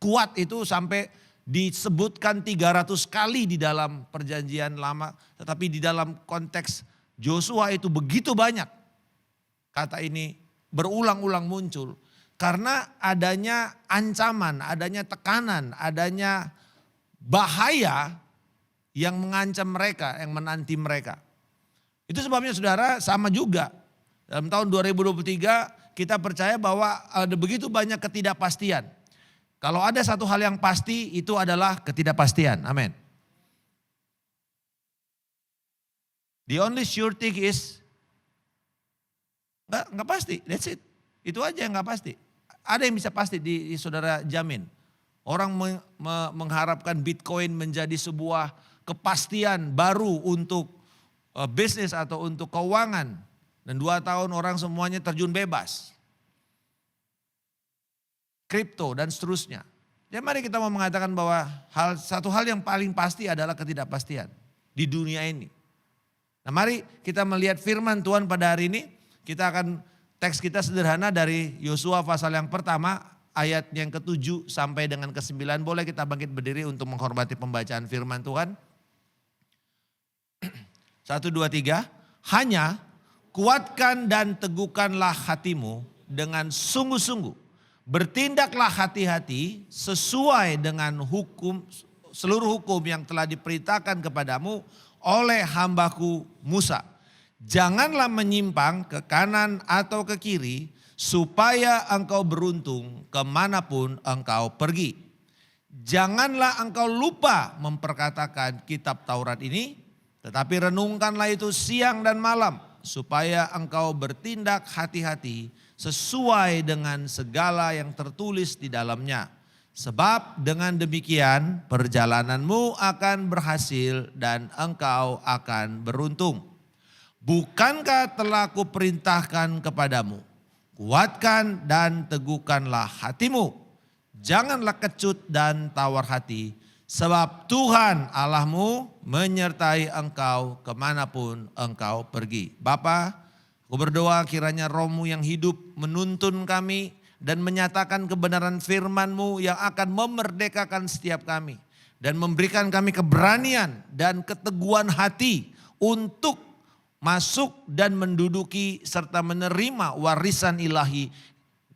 [SPEAKER 5] kuat itu sampai disebutkan 300 kali di dalam perjanjian lama. Tetapi di dalam konteks Yosua itu begitu banyak. Kata ini berulang-ulang muncul. Karena adanya ancaman, adanya tekanan, adanya bahaya yang mengancam mereka, yang menanti mereka. Itu sebabnya saudara sama juga. Dalam tahun 2023 kita percaya bahwa ada begitu banyak ketidakpastian. Kalau ada satu hal yang pasti itu adalah ketidakpastian. Amin. The only sure thing is enggak pasti. That's it. Itu aja yang enggak pasti. Ada yang bisa pasti di saudara jamin. Orang mengharapkan Bitcoin menjadi sebuah kepastian baru untuk bisnis atau untuk keuangan. Dan 2 tahun orang semuanya terjun bebas. Kripto dan seterusnya. Jadi mari kita mau mengatakan bahwa satu hal yang paling pasti adalah ketidakpastian di dunia ini. Nah mari kita melihat firman Tuhan pada hari ini. Kita akan teks kita sederhana dari Yosua pasal yang pertama ayat yang ke-7 sampai dengan ke-9. Boleh kita bangkit berdiri untuk menghormati pembacaan firman Tuhan. 1, 2, 3. Hanya kuatkan dan teguhkanlah hatimu dengan sungguh-sungguh. Bertindaklah hati-hati sesuai dengan seluruh hukum yang telah diperintahkan kepadamu oleh hambaku Musa. Janganlah menyimpang ke kanan atau ke kiri supaya engkau beruntung kemanapun engkau pergi. Janganlah engkau lupa memperkatakan kitab Taurat ini, tetapi renungkanlah itu siang dan malam supaya engkau bertindak hati-hati sesuai dengan segala yang tertulis di dalamnya. Sebab dengan demikian perjalananmu akan berhasil dan engkau akan beruntung. Bukankah telah kuperintahkan kepadamu, kuatkan dan teguhkanlah hatimu. Janganlah kecut dan tawar hati, sebab Tuhan Allahmu menyertai engkau kemanapun engkau pergi. Bapa, aku berdoa kiranya Roh-Mu yang hidup menuntun kami dan menyatakan kebenaran firman-Mu yang akan memerdekakan setiap kami. Dan memberikan kami keberanian dan keteguhan hati untuk masuk dan menduduki serta menerima warisan ilahi.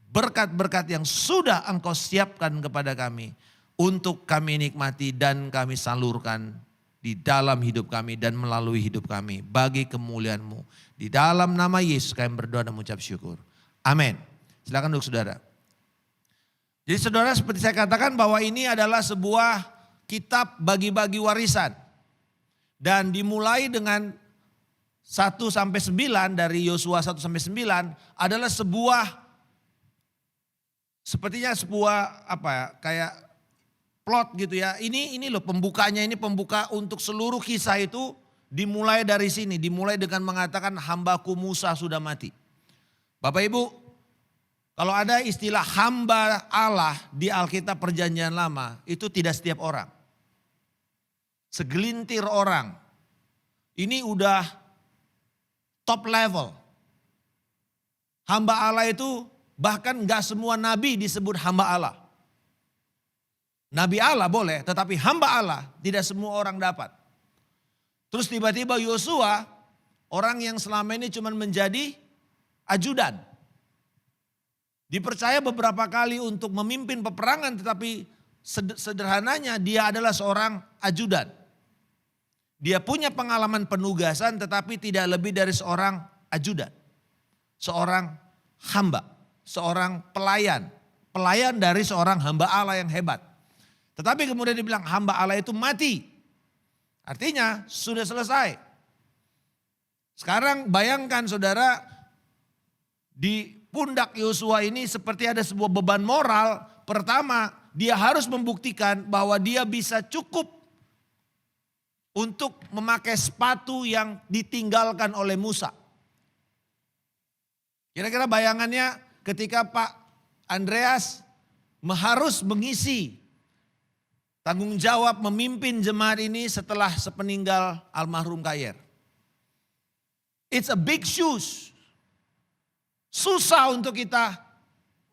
[SPEAKER 5] Berkat-berkat yang sudah Engkau siapkan kepada kami. Untuk kami nikmati dan kami salurkan di dalam hidup kami dan melalui hidup kami. Bagi kemuliaan-Mu. Di dalam nama Yesus kami berdoa dan mengucap syukur. Amin. Silakan duduk saudara. Jadi saudara seperti saya katakan bahwa ini adalah sebuah kitab bagi-bagi warisan. Dan dimulai dengan 1 sampai 9 dari Yosua 1 sampai 9 adalah sepertinya sebuah kayak plot gitu ya. Ini loh pembukanya, ini pembuka untuk seluruh kisah itu dimulai dari sini. Dimulai dengan mengatakan hambaku Musa sudah mati. Bapak Ibu, kalau ada istilah hamba Allah di Alkitab Perjanjian Lama, itu tidak setiap orang. Segelintir orang. Ini udah top level. Hamba Allah itu bahkan gak semua nabi disebut hamba Allah. Nabi Allah boleh, tetapi hamba Allah tidak semua orang dapat. Terus tiba-tiba Yosua, orang yang selama ini cuma menjadi ajudan. Dipercaya beberapa kali untuk memimpin peperangan, tetapi sederhananya dia adalah seorang ajudan. Dia punya pengalaman penugasan tetapi tidak lebih dari seorang ajudan. Seorang hamba, seorang pelayan. Pelayan dari seorang hamba Allah yang hebat. Tetapi kemudian dibilang hamba Allah itu mati. Artinya sudah selesai. Sekarang bayangkan saudara, di pundak Yosua ini seperti ada sebuah beban moral. Pertama, dia harus membuktikan bahwa dia bisa cukup untuk memakai sepatu yang ditinggalkan oleh Musa. Kira-kira bayangannya ketika Pak Andreas harus mengisi tanggung jawab memimpin jemaat ini setelah sepeninggal almarhum Kayer. It's a big shoes. Susah untuk kita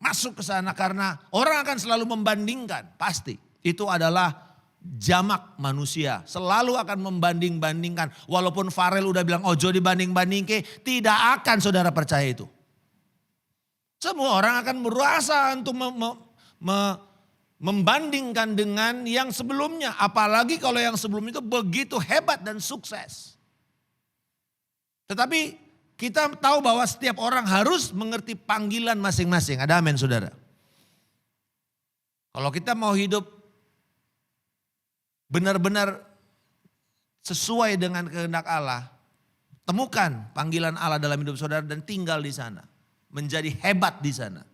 [SPEAKER 5] masuk ke sana karena orang akan selalu membandingkan. Pasti itu adalah jamak manusia. Selalu akan membanding-bandingkan. Walaupun Farel udah bilang ojo dibanding-bandingke, tidak akan saudara percaya itu. Semua orang akan merasa untuk membandingkan dengan yang sebelumnya. Apalagi kalau yang sebelumnya itu begitu hebat dan sukses. Tetapi kita tahu bahwa setiap orang harus mengerti panggilan masing-masing. Ada amin saudara. Kalau kita mau hidup benar-benar sesuai dengan kehendak Allah, temukan panggilan Allah dalam hidup saudara dan tinggal di sana. Menjadi hebat di sana.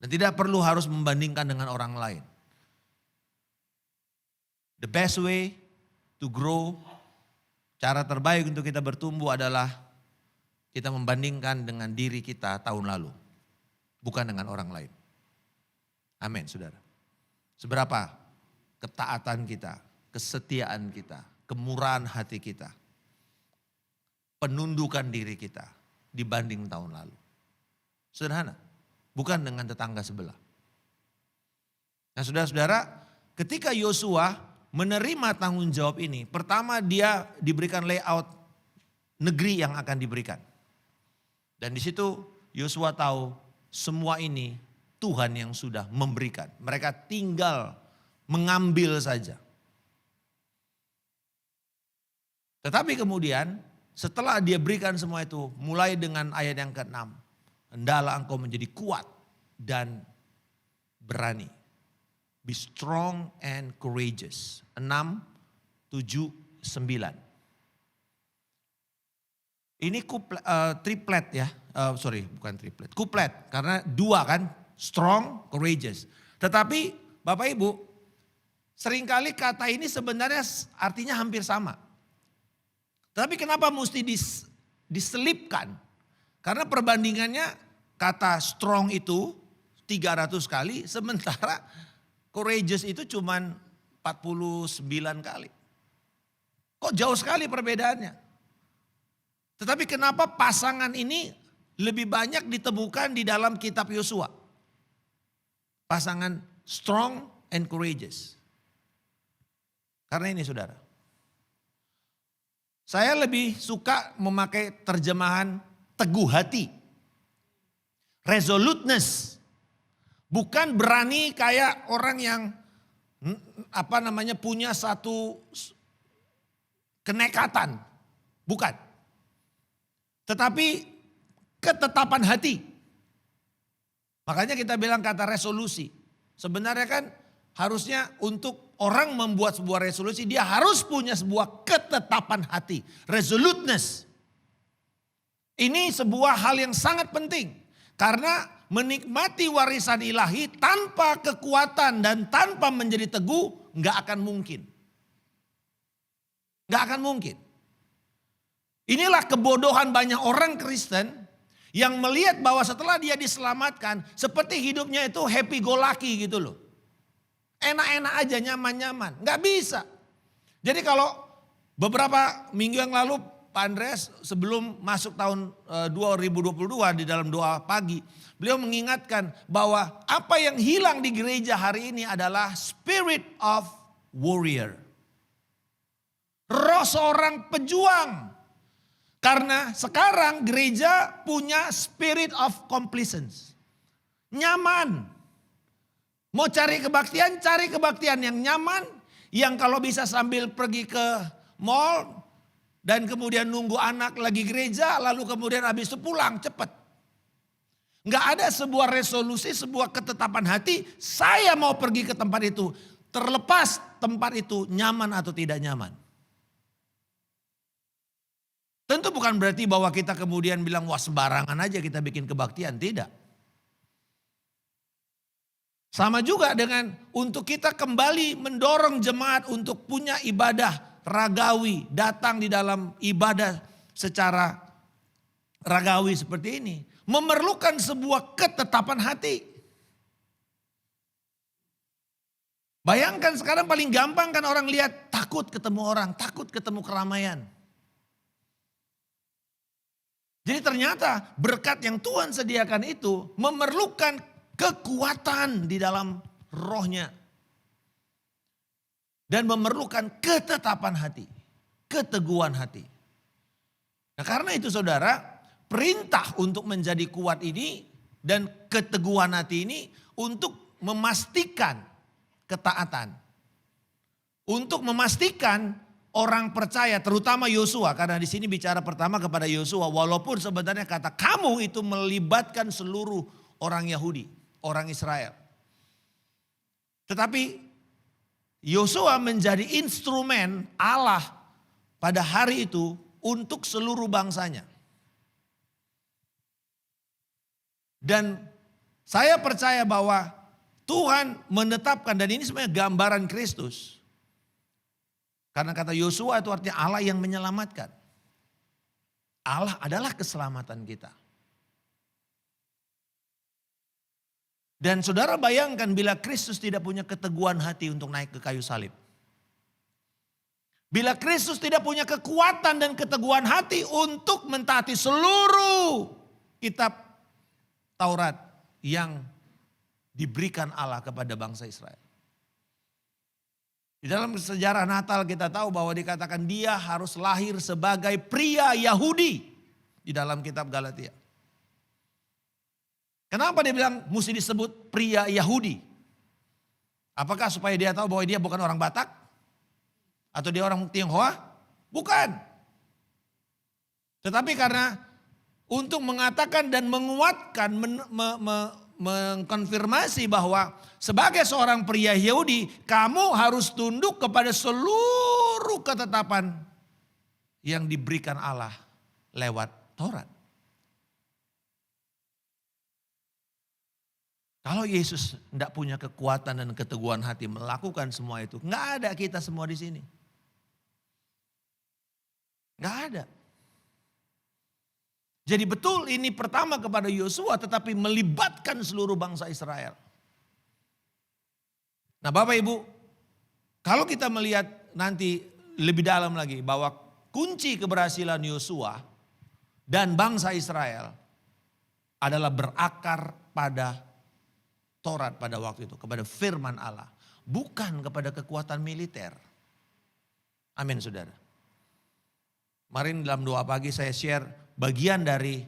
[SPEAKER 5] Dan tidak perlu harus membandingkan dengan orang lain. The best way to grow, cara terbaik untuk kita bertumbuh adalah kita membandingkan dengan diri kita tahun lalu. Bukan dengan orang lain. Amin saudara. Seberapa ketaatan kita, kesetiaan kita, kemurahan hati kita, penundukan diri kita dibanding tahun lalu. Sederhana, bukan dengan tetangga sebelah. Nah saudara-saudara, ketika Yosua menerima tanggung jawab ini, pertama dia diberikan layout negeri yang akan diberikan. Dan di situ Yosua tahu semua ini Tuhan yang sudah memberikan. Mereka tinggal mengambil saja. Tetapi kemudian setelah dia berikan semua itu, mulai dengan ayat yang ke-6. Hendaklah engkau menjadi kuat dan berani. Be strong and courageous. 6, 7, 9. Ini triplet ya. Bukan triplet. Kuplet. Karena 2 kan. Strong, courageous. Tetapi Bapak Ibu, seringkali kata ini sebenarnya artinya hampir sama. Tapi kenapa mesti diselipkan? Karena perbandingannya kata strong itu 300 kali, sementara courageous itu cuma 49 kali. Kok jauh sekali perbedaannya? Tetapi kenapa pasangan ini lebih banyak ditemukan di dalam kitab Yosua? Pasangan strong and courageous. Karena ini saudara. Saya lebih suka memakai terjemahan teguh hati. Resoluteness. Bukan berani kayak orang yang punya satu kenekatan. Bukan. Tetapi ketetapan hati. Makanya kita bilang kata resolusi. Sebenarnya kan
[SPEAKER 6] harusnya untuk orang membuat sebuah resolusi, dia harus punya sebuah ketetapan hati. Resoluteness. Ini sebuah hal yang sangat penting. Karena menikmati warisan ilahi tanpa kekuatan dan tanpa menjadi teguh, nggak akan mungkin. Nggak akan mungkin. Inilah kebodohan banyak orang Kristen yang melihat bahwa setelah dia diselamatkan, seperti hidupnya itu happy go lucky gitu loh. Enak-enak aja, nyaman-nyaman. Nggak bisa. Jadi kalau beberapa minggu yang lalu Pak Andreas sebelum masuk tahun 2022 di dalam doa pagi, beliau mengingatkan bahwa apa yang hilang di gereja hari ini adalah spirit of warrior. Roh seorang pejuang. Karena sekarang gereja punya spirit of complacence. Nyaman. Mau cari kebaktian yang nyaman. Yang kalau bisa sambil pergi ke mall. Dan kemudian nunggu anak lagi gereja. Lalu kemudian habis itu pulang cepat. Nggak ada sebuah resolusi, sebuah ketetapan hati. Saya mau pergi ke tempat itu. Terlepas tempat itu nyaman atau tidak nyaman. Tentu bukan berarti bahwa kita kemudian bilang wah sembarangan aja kita bikin kebaktian. Tidak. Sama juga dengan untuk kita kembali mendorong jemaat untuk punya ibadah ragawi. Datang di dalam ibadah secara ragawi seperti ini. Memerlukan sebuah ketetapan hati. Bayangkan sekarang paling gampang kan orang lihat takut ketemu orang, takut ketemu keramaian. Jadi ternyata berkat yang Tuhan sediakan itu memerlukan kekuatan di dalam rohnya. Dan memerlukan ketetapan hati, keteguhan hati. Nah karena itu saudara, perintah untuk menjadi kuat ini dan keteguhan hati ini untuk memastikan ketaatan. Untuk memastikan orang percaya, terutama Yosua, karena di sini bicara pertama kepada Yosua, walaupun sebenarnya kata kamu itu melibatkan seluruh orang Yahudi, orang Israel. Tetapi Yosua menjadi instrumen Allah pada hari itu untuk seluruh bangsanya. Dan saya percaya bahwa Tuhan menetapkan, dan ini sebenarnya gambaran Kristus. Karena kata Yosua itu artinya Allah yang menyelamatkan. Allah adalah keselamatan kita. Dan saudara bayangkan bila Kristus tidak punya keteguhan hati untuk naik ke kayu salib. Bila Kristus tidak punya kekuatan dan keteguhan hati untuk mentaati seluruh kitab Taurat yang diberikan Allah kepada bangsa Israel. Di dalam sejarah Natal kita tahu bahwa dikatakan dia harus lahir sebagai pria Yahudi di dalam kitab Galatia. Kenapa dia bilang mesti disebut pria Yahudi? Apakah supaya dia tahu bahwa dia bukan orang Batak? Atau dia orang Tionghoa? Bukan. Tetapi karena untuk mengatakan dan menguatkan, mengkonfirmasi bahwa sebagai seorang pria Yahudi, kamu harus tunduk kepada seluruh ketetapan yang diberikan Allah lewat Taurat. Kalau Yesus tidak punya kekuatan dan keteguhan hati melakukan semua itu, nggak ada kita semua di sini. Nggak ada. Jadi betul ini pertama kepada Yosua tetapi melibatkan seluruh bangsa Israel. Nah Bapak Ibu, kalau kita melihat nanti lebih dalam lagi bahwa kunci keberhasilan Yosua dan bangsa Israel adalah berakar pada Taurat pada waktu itu, kepada firman Allah. Bukan kepada kekuatan militer. Amin saudara. Kemarin dalam doa pagi saya share bagian dari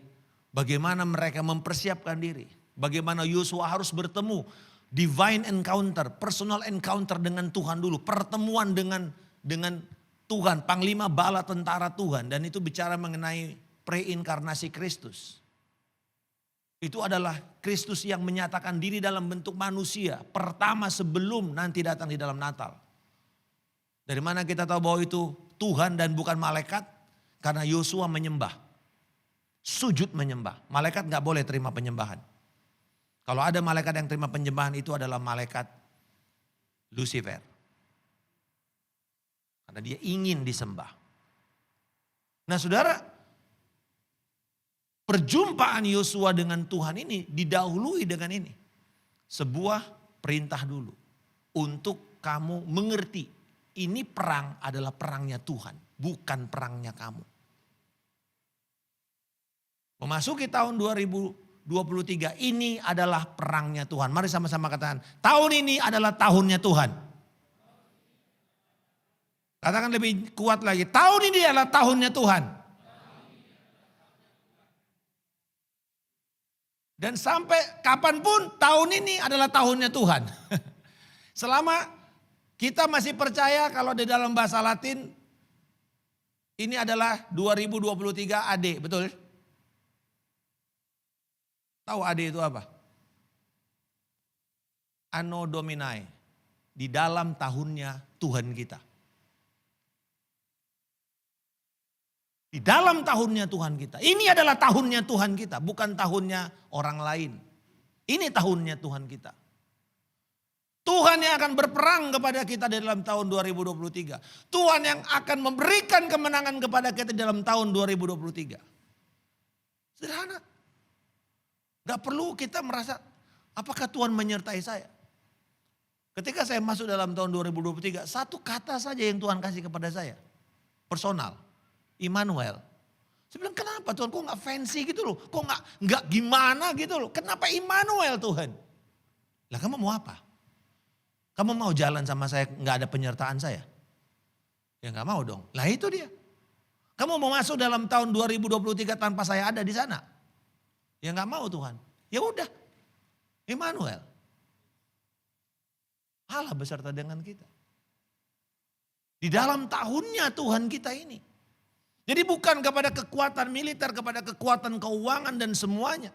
[SPEAKER 6] bagaimana mereka mempersiapkan diri. Bagaimana Yosua harus bertemu. Divine encounter, personal encounter dengan Tuhan dulu. Pertemuan dengan Tuhan, Panglima Bala Tentara Tuhan. Dan itu bicara mengenai preinkarnasi Kristus. Itu adalah Kristus yang menyatakan diri dalam bentuk manusia. Pertama sebelum nanti datang di dalam Natal. Dari mana kita tahu bahwa itu Tuhan dan bukan malaikat? Karena Yosua menyembah. Sujud menyembah. Malaikat gak boleh terima penyembahan. Kalau ada malaikat yang terima penyembahan itu adalah malaikat Lucifer. Karena dia ingin disembah. Nah saudara, perjumpaan Yosua dengan Tuhan ini didahului dengan ini. Sebuah perintah dulu. Untuk kamu mengerti. Ini perang adalah perangnya Tuhan. Bukan perangnya kamu. Memasuki tahun 2023 ini adalah perangnya Tuhan. Mari sama-sama katakan. Tahun ini adalah tahunnya Tuhan. Katakan lebih kuat lagi. Tahun ini adalah tahunnya Tuhan. Dan sampai kapanpun tahun ini adalah tahunnya Tuhan. Selama kita masih percaya kalau di dalam bahasa Latin ini adalah 2023 AD, betul? Tahu AD itu apa? Anno Domini, di dalam tahunnya Tuhan kita. Di dalam tahunnya Tuhan kita. Ini adalah tahunnya Tuhan kita, bukan tahunnya orang lain. Ini tahunnya Tuhan kita. Tuhan yang akan berperang kepada kita di dalam tahun 2023. Tuhan yang akan memberikan kemenangan kepada kita di dalam tahun 2023. Sederhana. Gak perlu kita merasa, apakah Tuhan menyertai saya? Ketika saya masuk dalam tahun 2023, satu kata saja yang Tuhan kasih kepada saya. Personal. Immanuel. Saya bilang kenapa Tuhan, kok gak fancy gitu loh. Kok gak gimana gitu loh. Kenapa Immanuel Tuhan? Lah kamu mau apa? Kamu mau jalan sama saya gak ada penyertaan saya? Ya gak mau dong. Lah itu dia. Kamu mau masuk dalam tahun 2023 tanpa saya ada di sana? Ya gak mau Tuhan. Ya udah. Immanuel. Allah beserta dengan kita. Di dalam tahunnya Tuhan kita ini. Jadi bukan kepada kekuatan militer, kepada kekuatan keuangan dan semuanya.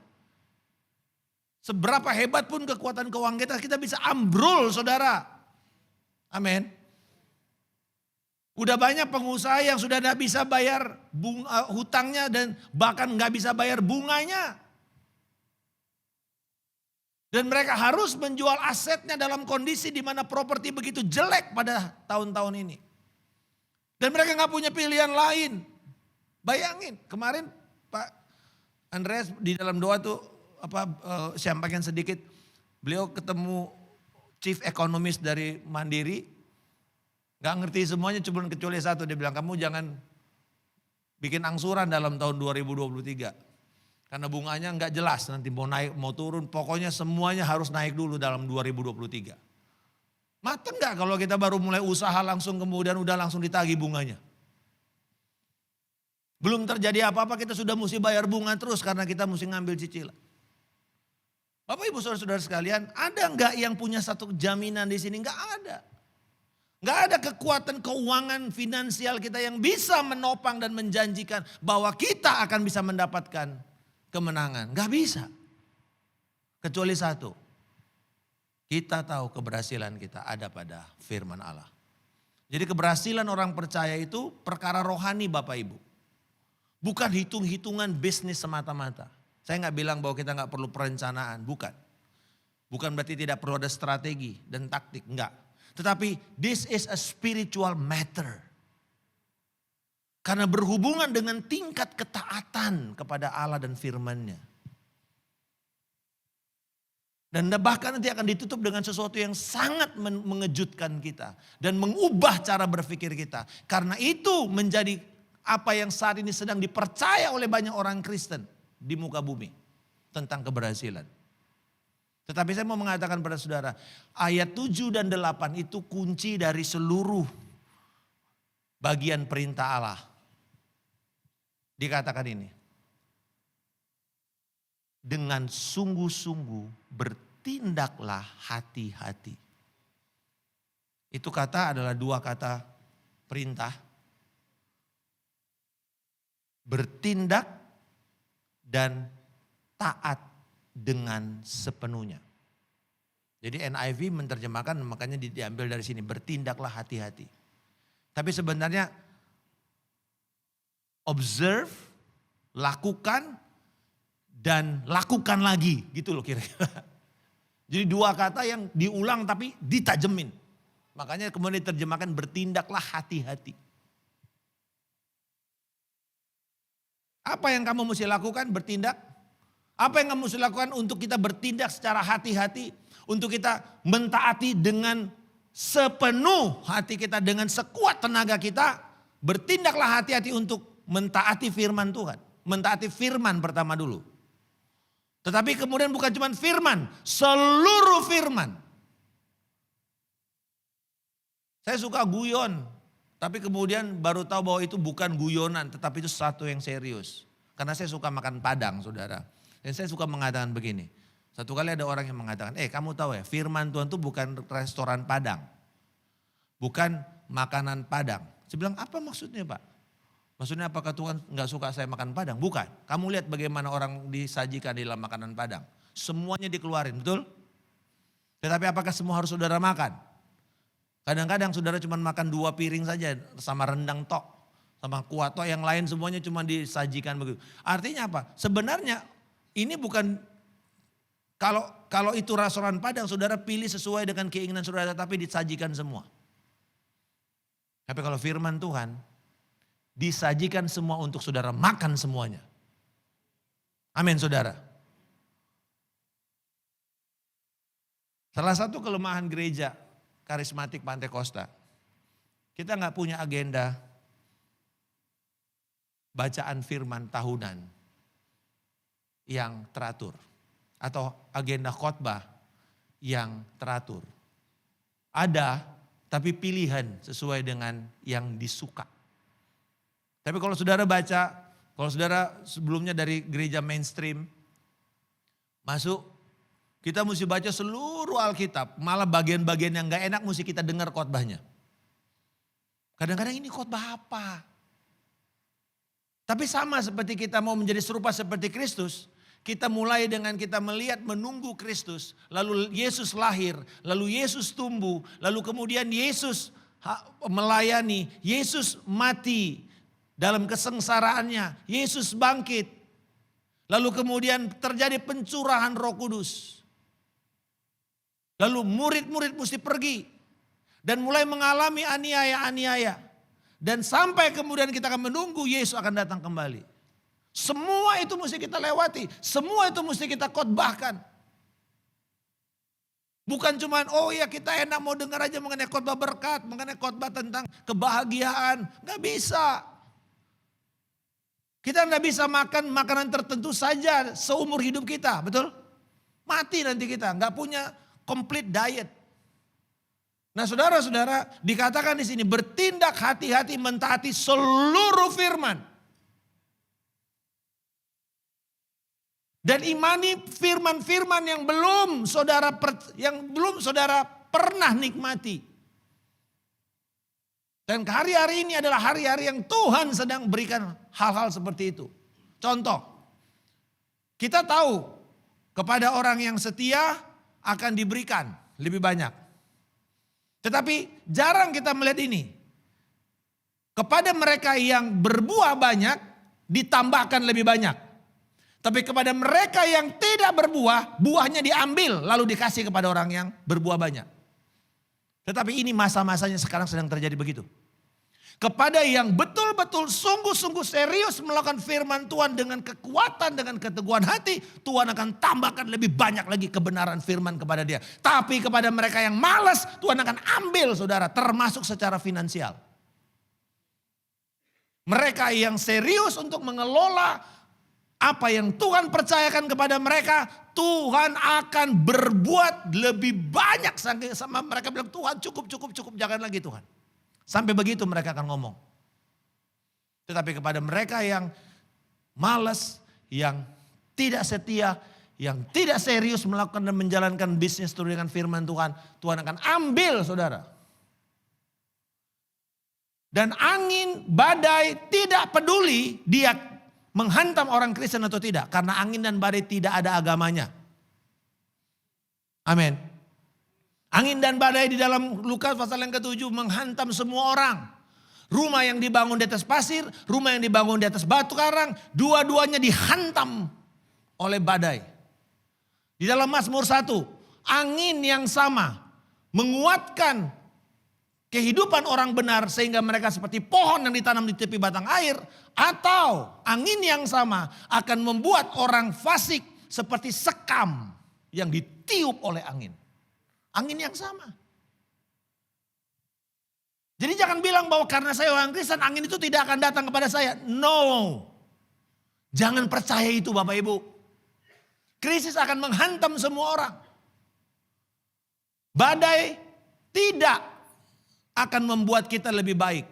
[SPEAKER 6] Seberapa hebat pun kekuatan keuangan kita bisa ambrol saudara. Amin. Udah banyak pengusaha yang sudah tidak bisa bayar hutangnya dan bahkan nggak bisa bayar bunganya. Dan mereka harus menjual asetnya dalam kondisi di mana properti begitu jelek pada tahun-tahun ini. Dan mereka nggak punya pilihan lain. Bayangin kemarin Pak Andreas di dalam doa tuh sampaikan sedikit. Beliau ketemu chief economist dari Mandiri. Gak ngerti semuanya cuma kecuali satu. Dia bilang kamu jangan bikin angsuran dalam tahun 2023. Karena bunganya gak jelas nanti mau naik mau turun. Pokoknya semuanya harus naik dulu dalam 2023. Mateng gak kalau kita baru mulai usaha langsung kemudian udah langsung ditagih bunganya. Belum terjadi apa-apa kita sudah mesti bayar bunga terus karena kita mesti ngambil cicilan. Bapak ibu saudara-saudara sekalian, ada enggak yang punya satu jaminan di sini? Enggak ada. Enggak ada kekuatan keuangan finansial kita yang bisa menopang dan menjanjikan bahwa kita akan bisa mendapatkan kemenangan. Enggak bisa. Kecuali satu. Kita tahu keberhasilan kita ada pada firman Allah. Jadi keberhasilan orang percaya itu perkara rohani Bapak Ibu. Bukan hitung-hitungan bisnis semata-mata. Saya nggak bilang bahwa kita nggak perlu perencanaan, bukan. Bukan berarti tidak perlu ada strategi dan taktik, enggak. Tetapi this is a spiritual matter. Karena berhubungan dengan tingkat ketaatan kepada Allah dan firman-Nya. Dan bahkan nanti akan ditutup dengan sesuatu yang sangat mengejutkan kita. Dan mengubah cara berpikir kita. Karena itu menjadi apa yang saat ini sedang dipercaya oleh banyak orang Kristen di muka bumi tentang keberhasilan. Tetapi saya mau mengatakan pada saudara, ayat 7 dan 8 itu kunci dari seluruh bagian perintah Allah. Dikatakan ini. Dengan sungguh-sungguh bertindaklah hati-hati. Itu kata adalah dua kata perintah. Bertindak dan taat dengan sepenuhnya. Jadi NIV menerjemahkan, makanya diambil dari sini, bertindaklah hati-hati. Tapi sebenarnya observe, lakukan, dan lakukan lagi gitu loh kira-kira. Jadi dua kata yang diulang tapi ditajemin. Makanya kemudian diterjemahkan bertindaklah hati-hati. Apa yang kamu mesti lakukan? Bertindak. Apa yang kamu mesti lakukan untuk kita bertindak secara hati-hati? Untuk kita mentaati dengan sepenuh hati kita, dengan sekuat tenaga kita. Bertindaklah hati-hati untuk mentaati firman Tuhan. Mentaati firman pertama dulu. Tetapi kemudian bukan cuma firman, seluruh firman. Saya suka guyon, tapi kemudian baru tahu bahwa itu bukan guyonan, tetapi itu sesuatu yang serius. Karena saya suka makan padang, saudara. Dan saya suka mengatakan begini. Satu kali ada orang yang mengatakan, kamu tahu ya, firman Tuhan itu bukan restoran padang. Bukan makanan padang. Saya bilang, apa maksudnya Pak? Maksudnya apakah Tuhan gak suka saya makan padang? Bukan. Kamu lihat bagaimana orang disajikan di dalam makanan padang. Semuanya dikeluarin, betul? Tetapi apakah semua harus saudara makan? Kadang-kadang saudara cuma makan 2 piring saja sama rendang tok. Sama kuah tok, yang lain semuanya cuma disajikan begitu. Artinya apa? Sebenarnya ini bukan, kalau itu restoran padang saudara pilih sesuai dengan keinginan saudara tapi disajikan semua. Tapi kalau firman Tuhan disajikan semua untuk saudara makan semuanya. Amin saudara. Salah satu kelemahan gereja karismatik Pantai Kosta, kita nggak punya agenda bacaan firman tahunan yang teratur atau agenda khotbah yang teratur. Ada, tapi pilihan sesuai dengan yang disuka. Tapi kalau saudara baca, kalau saudara sebelumnya dari gereja mainstream masuk, kita mesti baca seluruh Alkitab, malah bagian-bagian yang gak enak mesti kita dengar khotbahnya. Kadang-kadang ini khotbah apa? Tapi sama seperti kita mau menjadi serupa seperti Kristus, kita mulai dengan kita melihat menunggu Kristus, lalu Yesus lahir, lalu Yesus tumbuh, lalu kemudian Yesus melayani, Yesus mati dalam kesengsaraannya, Yesus bangkit. Lalu kemudian terjadi pencurahan Roh Kudus. Lalu murid-murid mesti pergi dan mulai mengalami aniaya-aniaya. Dan sampai kemudian kita akan menunggu Yesus akan datang kembali. Semua itu mesti kita lewati, semua itu mesti kita khotbahkan. Bukan cuman kita enak mau dengar aja mengenai khotbah berkat, mengenai khotbah tentang kebahagiaan, nggak bisa. Kita nggak bisa makan makanan tertentu saja seumur hidup kita, betul? Mati nanti kita, nggak punya complete diet. Nah saudara-saudara, dikatakan di sini bertindak hati-hati mentaati seluruh firman. Dan imani firman-firman yang belum saudara pernah nikmati. Dan hari-hari ini adalah hari-hari yang Tuhan sedang berikan hal-hal seperti itu. Contoh, kita tahu kepada orang yang setia akan diberikan lebih banyak. Tetapi jarang kita melihat ini. Kepada mereka yang berbuah banyak, ditambahkan lebih banyak. Tapi kepada mereka yang tidak berbuah, buahnya diambil lalu dikasih kepada orang yang berbuah banyak. Tetapi ini masa-masanya sekarang sedang terjadi begitu. Kepada yang betul-betul sungguh-sungguh serius melakukan firman Tuhan dengan kekuatan, dengan keteguhan hati, Tuhan akan tambahkan lebih banyak lagi kebenaran firman kepada dia. Tapi kepada mereka yang malas, Tuhan akan ambil saudara, termasuk secara finansial. Mereka yang serius untuk mengelola apa yang Tuhan percayakan kepada mereka, Tuhan akan berbuat lebih banyak. Sama mereka bilang, Tuhan cukup, jangan lagi Tuhan. Sampai begitu mereka akan ngomong. Tetapi kepada mereka yang malas, yang tidak setia, yang tidak serius melakukan dan menjalankan bisnis dengan firman Tuhan, Tuhan akan ambil saudara. Dan angin, badai tidak peduli dia menghantam orang Kristen atau tidak. Karena angin dan badai tidak ada agamanya. Amin. Angin dan badai di dalam Lukas pasal yang ke-7 menghantam semua orang. Rumah yang dibangun di atas pasir, rumah yang dibangun di atas batu karang, dua-duanya dihantam oleh badai. Di dalam Mazmur 1, angin yang sama menguatkan kehidupan orang benar sehingga mereka seperti pohon yang ditanam di tepi batang air. Atau angin yang sama akan membuat orang fasik seperti sekam yang ditiup oleh angin. Angin yang sama. Jadi jangan bilang bahwa karena saya orang Kristen angin itu tidak akan datang kepada saya. No. Jangan percaya itu Bapak Ibu. Krisis akan menghantam semua orang. Badai tidak akan membuat kita lebih baik.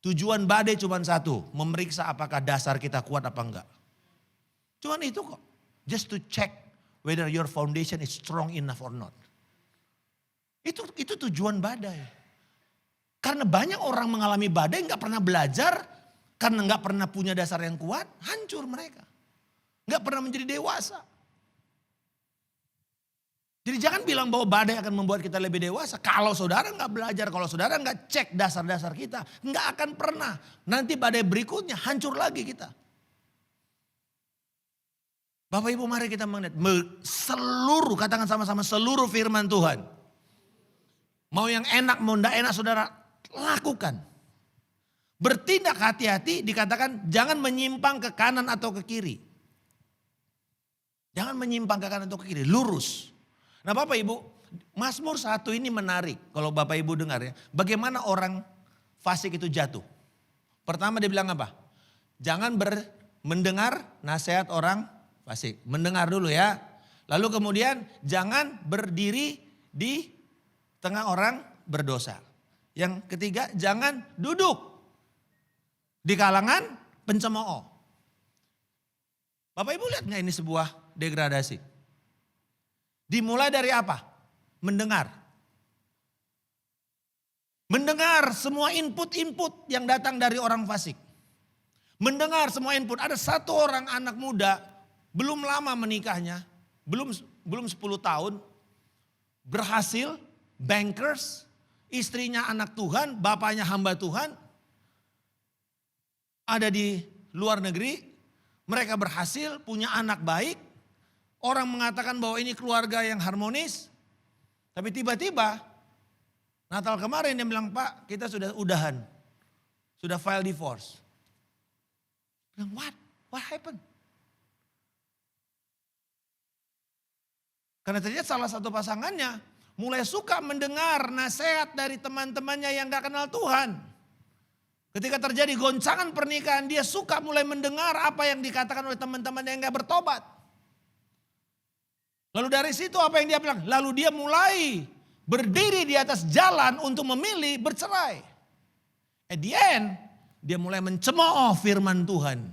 [SPEAKER 6] Tujuan badai cuma satu, memeriksa apakah dasar kita kuat apa enggak. Cuman itu kok. Just to check whether your foundation is strong enough or not. Itu tujuan badai. Karena banyak orang mengalami badai nggak pernah belajar, karena nggak pernah punya dasar yang kuat, hancur mereka. Nggak pernah menjadi dewasa. Jadi jangan bilang bahwa badai akan membuat kita lebih dewasa. Kalau saudara nggak belajar, kalau saudara nggak cek dasar-dasar kita, nggak akan pernah. Nanti badai berikutnya hancur lagi kita. Bapak Ibu mari kita melihat seluruh, katakan sama-sama seluruh firman Tuhan. Mau yang enak, mau enggak enak saudara lakukan. Bertindak hati-hati dikatakan jangan menyimpang ke kanan atau ke kiri. Jangan menyimpang ke kanan atau ke kiri, lurus. Nah Bapak Ibu, Mazmur 1 ini menarik kalau Bapak Ibu dengar ya. Bagaimana orang fasik itu jatuh. Pertama dia bilang apa? Jangan mendengar nasihat orang fasik. Mendengar dulu ya. Lalu kemudian jangan berdiri di tengah orang berdosa. Yang ketiga, jangan duduk di kalangan pencemooh. Bapak Ibu lihat nggak ini sebuah degradasi? Dimulai dari apa? Mendengar. Mendengar semua input-input yang datang dari orang fasik. Mendengar semua input. Ada satu orang anak muda, belum lama menikahnya, belum 10 tahun, berhasil, bankers, istrinya anak Tuhan, bapaknya hamba Tuhan, ada di luar negeri, mereka berhasil punya anak baik, orang mengatakan bahwa ini keluarga yang harmonis, tapi tiba-tiba Natal kemarin dia bilang, Pak kita sudah udahan, sudah file divorce. Bilang, what happened? Karena ternyata salah satu pasangannya mulai suka mendengar nasihat dari teman-temannya yang gak kenal Tuhan. Ketika terjadi goncangan pernikahan, dia suka mulai mendengar apa yang dikatakan oleh teman-teman yang gak bertobat. Lalu dari situ apa yang dia bilang? Lalu dia mulai berdiri di atas jalan untuk memilih bercerai. At the end, dia mulai mencemooh firman Tuhan.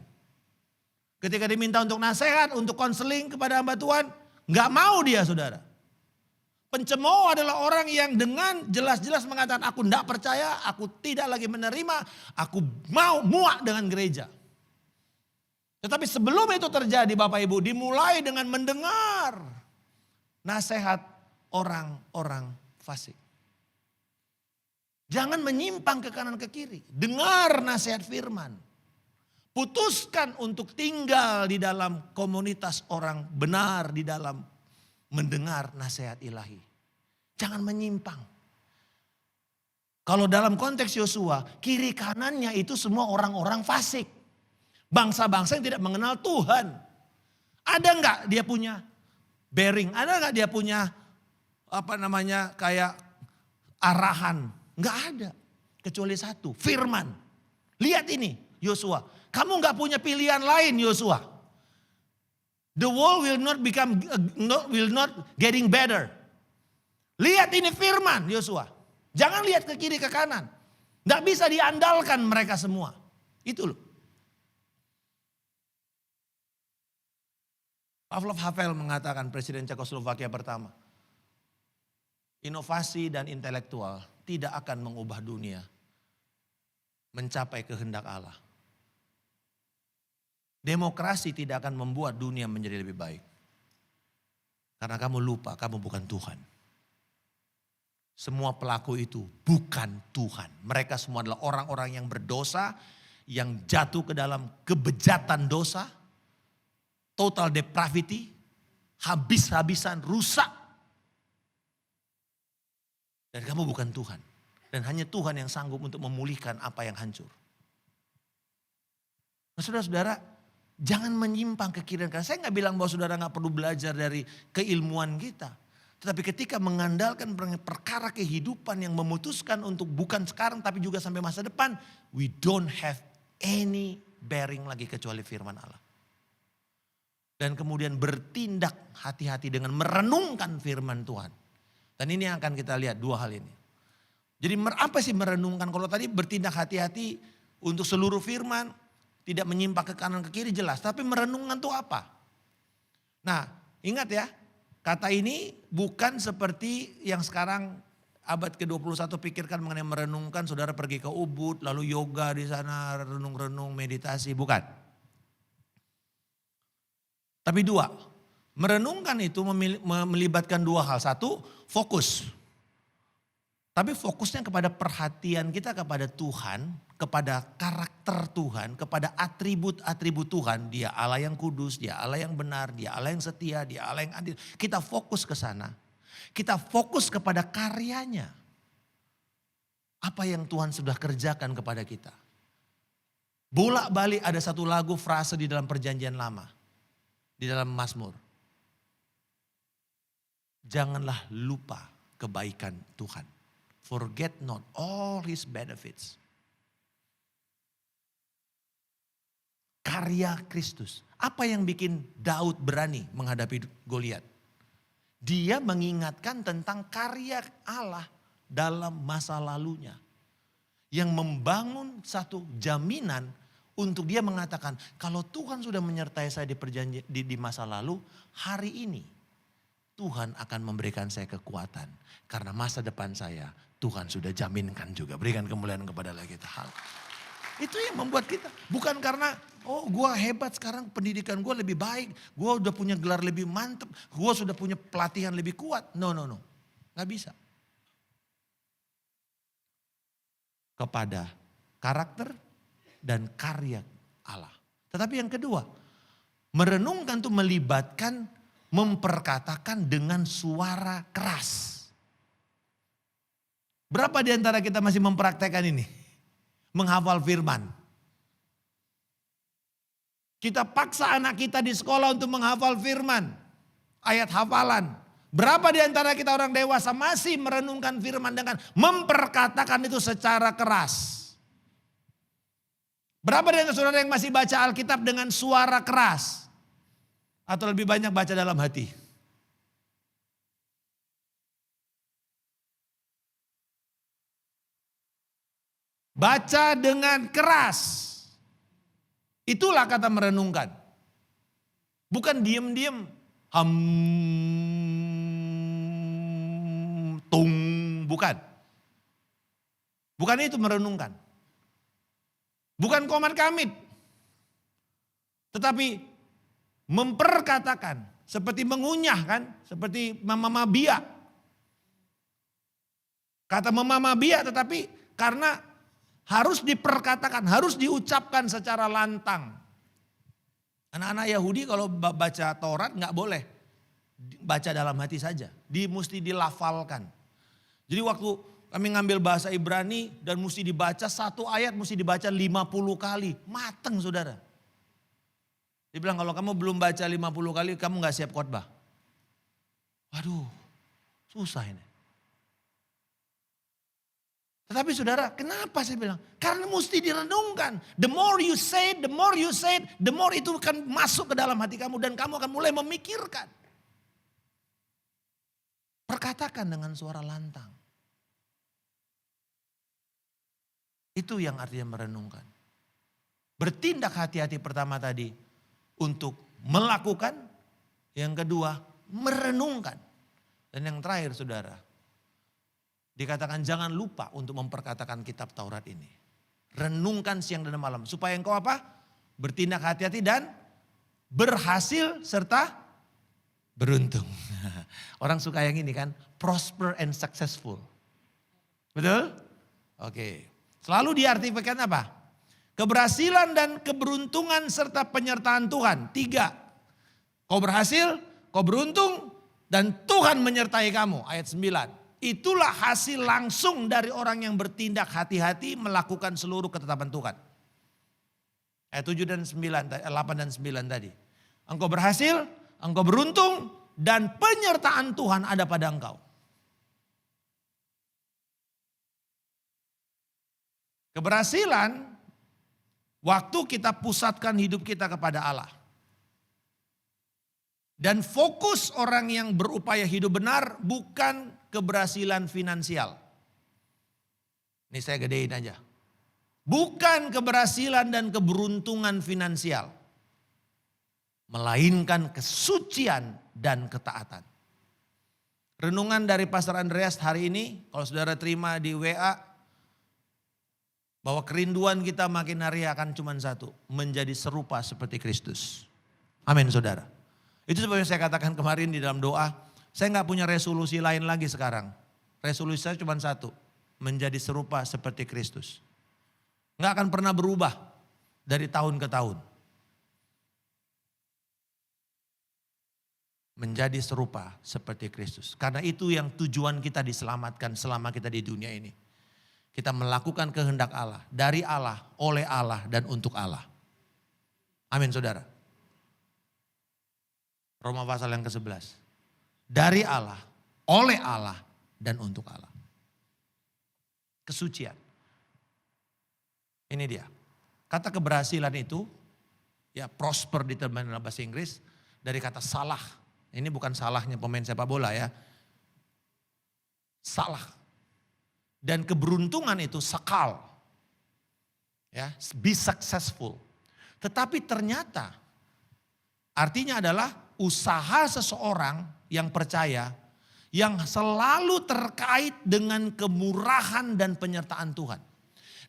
[SPEAKER 6] Ketika diminta untuk nasihat, untuk konseling kepada hamba Tuhan, gak mau dia saudara. Pencemooh adalah orang yang dengan jelas-jelas mengatakan aku tidak percaya, aku tidak lagi menerima, aku mau muak dengan gereja. Tetapi sebelum itu terjadi Bapak Ibu, dimulai dengan mendengar nasihat orang-orang fasik. Jangan menyimpang ke kanan ke kiri, dengar nasihat firman. Putuskan untuk tinggal di dalam komunitas orang benar, di dalam mendengar nasihat ilahi. Jangan menyimpang. Kalau dalam konteks Yosua, kiri kanannya itu semua orang-orang fasik. Bangsa-bangsa yang tidak mengenal Tuhan. Ada enggak dia punya bearing? Ada enggak dia punya kayak arahan? Enggak ada. Kecuali satu, firman. Lihat ini Yosua. Kamu enggak punya pilihan lain Yosua. The world will not getting better. Lihat ini firman Yosua. Jangan lihat ke kiri ke kanan. Nggak bisa diandalkan mereka semua. Itu loh. Václav Havel mengatakan, Presiden Cekoslovakia pertama. Inovasi dan intelektual tidak akan mengubah dunia mencapai kehendak Allah. Demokrasi tidak akan membuat dunia menjadi lebih baik. Karena kamu lupa kamu bukan Tuhan. Semua pelaku itu bukan Tuhan. Mereka semua adalah orang-orang yang berdosa, yang jatuh ke dalam kebejatan dosa, total depravity, habis-habisan, rusak. Dan kamu bukan Tuhan. Dan hanya Tuhan yang sanggup untuk memulihkan apa yang hancur. Nah, saudara-saudara, jangan menyimpang ke kiri dan kanan. Saya nggak bilang bahwa saudara nggak perlu belajar dari keilmuan kita. Tetapi ketika mengandalkan perkara kehidupan yang memutuskan untuk bukan sekarang tapi juga sampai masa depan, we don't have any bearing lagi kecuali firman Allah. Dan kemudian bertindak hati-hati dengan merenungkan firman Tuhan. Dan ini yang akan kita lihat dua hal ini. Jadi apa sih merenungkan? Kalau tadi bertindak hati-hati untuk seluruh firman, tidak menyimpang ke kanan ke kiri jelas. Tapi merenungkan itu apa? Nah ingat ya, kata ini bukan seperti yang sekarang abad ke-21 pikirkan mengenai merenungkan. Saudara pergi ke Ubud lalu yoga di sana, renung-renung, meditasi, bukan. Tapi dua, merenungkan itu melibatkan dua hal. Satu, fokus. Tapi fokusnya kepada perhatian kita kepada Tuhan, kepada karakter Tuhan, kepada atribut-atribut Tuhan. Dia Allah yang kudus, dia Allah yang benar, dia Allah yang setia, dia Allah yang adil. Kita fokus ke sana. Kita fokus kepada karyanya. Apa yang Tuhan sudah kerjakan kepada kita. Bolak-balik ada satu lagu frase di dalam perjanjian lama. Di dalam Mazmur. Janganlah lupa kebaikan Tuhan. Forget not all his benefits. Karya Kristus. Apa yang bikin Daud berani menghadapi Goliat? Dia mengingatkan tentang karya Allah dalam masa lalunya. Yang membangun satu jaminan untuk dia mengatakan, kalau Tuhan sudah menyertai saya di masa lalu, hari ini Tuhan akan memberikan saya kekuatan. Karena masa depan saya Tuhan sudah jaminkan juga. Berikan kemuliaan kepada Allah kita. Itu yang membuat kita. Bukan karena gue hebat sekarang pendidikan gue lebih baik. Gue udah punya gelar lebih mantep. Gue sudah punya pelatihan lebih kuat. No. Gak bisa. Kepada karakter dan karya Allah. Tetapi yang kedua. Merenungkan itu melibatkan memperkatakan dengan suara keras. Berapa di antara kita masih mempraktekkan ini? Menghafal firman. Kita paksa anak kita di sekolah untuk menghafal firman. Ayat hafalan. Berapa di antara kita orang dewasa masih merenungkan firman dengan memperkatakan itu secara keras? Berapa di antara saudara yang masih baca Alkitab dengan suara keras? Atau lebih banyak baca dalam hati? Baca dengan keras. Itulah kata merenungkan. Bukan diem-diem. Tung. Bukan. Bukan itu merenungkan. Bukan komat kamit. Tetapi memperkatakan. Seperti mengunyah kan. Seperti mama biak. Kata mama biak tetapi karena harus diperkatakan, harus diucapkan secara lantang. Anak-anak Yahudi kalau baca Taurat nggak boleh baca dalam hati saja. Mesti dilafalkan. Jadi waktu kami ngambil bahasa Ibrani dan mesti dibaca satu ayat mesti dibaca 50 kali. Mateng saudara. Dia bilang kalau kamu belum baca 50 kali kamu nggak siap khotbah. Waduh susah ini. Tetapi saudara, kenapa saya bilang? Karena mesti direnungkan. The more you say it, the more itu akan masuk ke dalam hati kamu dan kamu akan mulai memikirkan. Perkatakan dengan suara lantang. Itu yang artinya merenungkan. Bertindak hati-hati pertama tadi untuk melakukan, yang kedua merenungkan. Dan yang terakhir saudara, dikatakan jangan lupa untuk memperkatakan kitab Taurat ini. Renungkan siang dan malam. Supaya engkau apa? Bertindak hati-hati dan berhasil serta beruntung. Orang suka yang ini kan, prosper and successful. Betul? Oke. Selalu diartikan apa? Keberhasilan dan keberuntungan serta penyertaan Tuhan. 3. Kau berhasil, kau beruntung, dan Tuhan menyertai kamu. Ayat 9. Itulah hasil langsung dari orang yang bertindak hati-hati melakukan seluruh ketetapan Tuhan. Ayat 7 dan 9, 8 dan 9 tadi. Engkau berhasil, engkau beruntung, dan penyertaan Tuhan ada pada engkau. Keberhasilan, waktu kita pusatkan hidup kita kepada Allah. Dan fokus orang yang berupaya hidup benar bukan keberhasilan finansial. Ini saya gedein aja. Bukan keberhasilan dan keberuntungan finansial. Melainkan kesucian dan ketaatan. Renungan dari Pastor Andreas hari ini, kalau saudara terima di WA, bahwa kerinduan kita makin hari akan cuma satu, menjadi serupa seperti Kristus. Amin saudara. Itu sebabnya saya katakan kemarin di dalam doa, saya nggak punya resolusi lain lagi sekarang. Resolusi saya cuma satu, menjadi serupa seperti Kristus. Nggak akan pernah berubah dari tahun ke tahun. Menjadi serupa seperti Kristus. Karena itu yang tujuan kita diselamatkan selama kita di dunia ini. Kita melakukan kehendak Allah, dari Allah, oleh Allah, dan untuk Allah. Amin saudara. Roma pasal yang ke-11. Dari Allah, oleh Allah, dan untuk Allah. Kesucian. Ini dia. Kata keberhasilan itu, ya prosper diterjemahkan dalam bahasa Inggris, dari kata salah. Ini bukan salahnya pemain sepak bola ya. Salah. Dan keberuntungan itu sakal. Ya, be successful. Tetapi ternyata artinya adalah usaha seseorang yang percaya yang selalu terkait dengan kemurahan dan penyertaan Tuhan.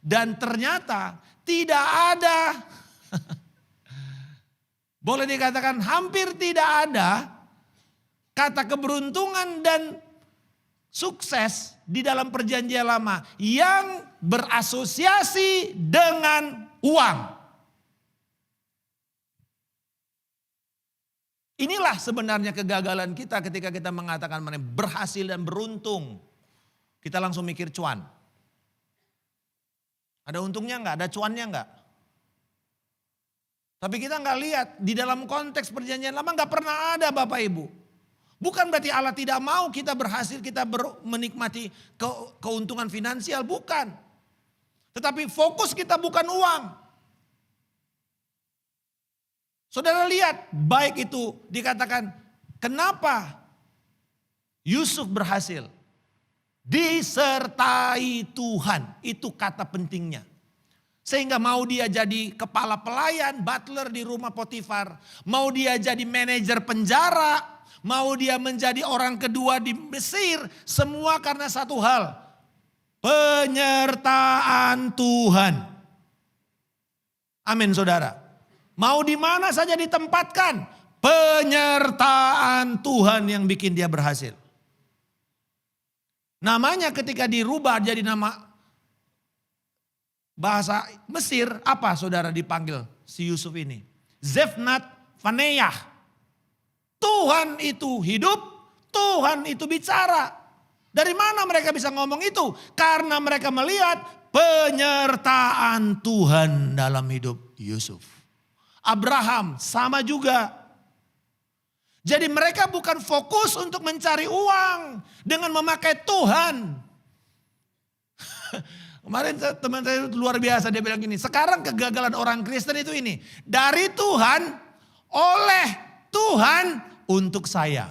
[SPEAKER 6] Dan ternyata tidak ada, boleh dikatakan hampir tidak ada kata keberuntungan dan sukses di dalam perjanjian lama yang berasosiasi dengan uang. Inilah sebenarnya kegagalan kita ketika kita mengatakan mana berhasil dan beruntung. Kita langsung mikir cuan. Ada untungnya enggak? Ada cuannya enggak? Tapi kita enggak lihat di dalam konteks perjanjian lama enggak pernah ada Bapak Ibu. Bukan berarti Allah tidak mau kita berhasil, kita menikmati keuntungan finansial, bukan. Tetapi fokus kita bukan uang. Saudara lihat, baik itu dikatakan, kenapa Yusuf berhasil? Disertai Tuhan, itu kata pentingnya. Sehingga mau dia jadi kepala pelayan, butler di rumah Potifar, mau dia jadi manajer penjara, mau dia menjadi orang kedua di Mesir, semua karena satu hal, penyertaan Tuhan. Amin saudara. Mau di mana saja ditempatkan, penyertaan Tuhan yang bikin dia berhasil. Namanya ketika dirubah jadi nama bahasa Mesir, apa saudara dipanggil si Yusuf ini? Zefnat Faneyah. Tuhan itu hidup, Tuhan itu bicara. Dari mana mereka bisa ngomong itu? Karena mereka melihat penyertaan Tuhan dalam hidup Yusuf. Abraham sama juga. Jadi mereka bukan fokus untuk mencari uang dengan memakai Tuhan. Kemarin teman saya luar biasa, dia bilang gini, sekarang kegagalan orang Kristen itu ini. Dari Tuhan, oleh Tuhan, untuk saya.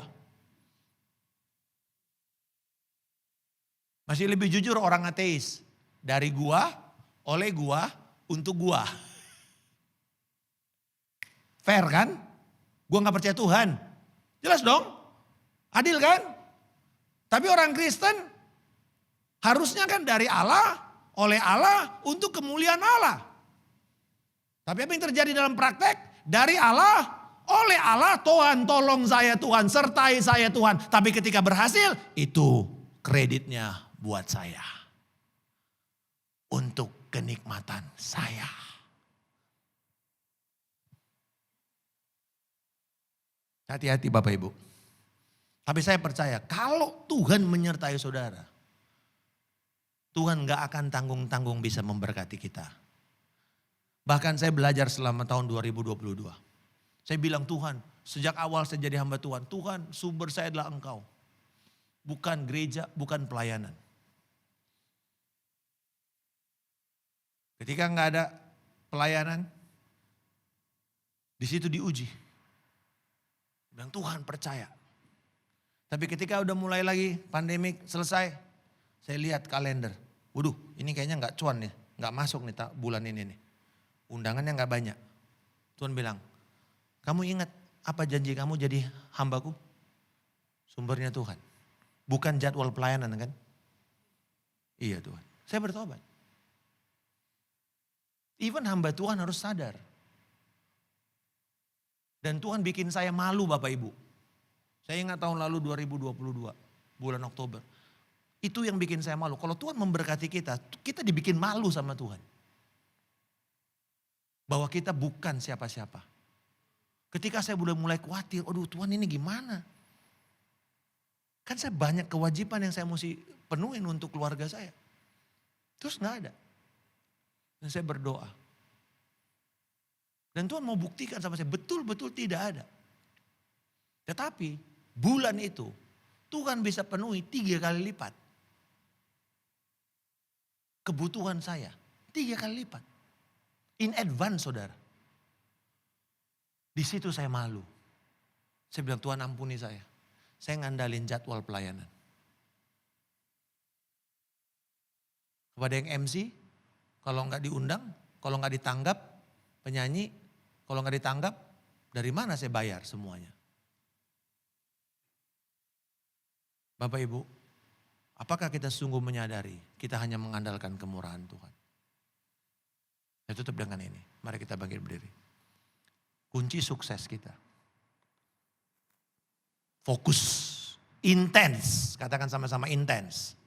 [SPEAKER 6] Masih lebih jujur orang ateis. Dari gua, oleh gua, untuk gua. Fair kan? Gua gak percaya Tuhan. Jelas dong? Adil kan? Tapi orang Kristen harusnya kan dari Allah, oleh Allah, untuk kemuliaan Allah. Tapi apa yang terjadi dalam praktek? Dari Allah, oleh Allah, Tuhan tolong saya Tuhan, sertai saya Tuhan. Tapi ketika berhasil, itu kreditnya buat saya. Untuk kenikmatan saya. Hati-hati Bapak Ibu. Tapi saya percaya kalau Tuhan menyertai saudara, Tuhan gak akan tanggung-tanggung bisa memberkati kita. Bahkan saya belajar selama tahun 2022. Saya bilang Tuhan, sejak awal saya jadi hamba Tuhan, Tuhan sumber saya adalah Engkau. Bukan gereja, bukan pelayanan. Ketika nggak ada pelayanan, di situ diuji. Bilang Tuhan percaya. Tapi ketika udah mulai lagi pandemik selesai, saya lihat kalender. Waduh, ini kayaknya nggak cuan nih, nggak masuk nih bulan ini nih. Undangannya nggak banyak. Tuhan bilang, kamu ingat apa janji kamu jadi hambaku? Sumbernya Tuhan. Bukan jadwal pelayanan kan? Iya Tuhan. Saya bertobat. Even hamba Tuhan harus sadar. Dan Tuhan bikin saya malu Bapak Ibu. Saya ingat tahun lalu 2022, bulan Oktober. Itu yang bikin saya malu. Kalau Tuhan memberkati kita, kita dibikin malu sama Tuhan. Bahwa kita bukan siapa-siapa. Ketika saya udah mulai khawatir, aduh Tuhan ini gimana? Kan saya banyak kewajiban yang saya mesti penuhin untuk keluarga saya. Terus gak ada. Dan saya berdoa. Dan Tuhan mau buktikan sama saya, betul-betul tidak ada. Tetapi bulan itu Tuhan bisa penuhi 3 kali lipat. Kebutuhan saya 3 kali lipat. In advance saudara. Di situ saya malu. Saya bilang Tuhan ampuni saya. Saya ngandalin jadwal pelayanan. Kepada yang MC, kalau nggak diundang, kalau nggak ditanggap, penyanyi, kalau nggak ditanggap, dari mana saya bayar semuanya? Bapak Ibu, apakah kita sungguh menyadari kita hanya mengandalkan kemurahan Tuhan? Saya tutup dengan ini, mari kita bangkit berdiri. Kunci sukses kita. Fokus, intens, katakan sama-sama intens.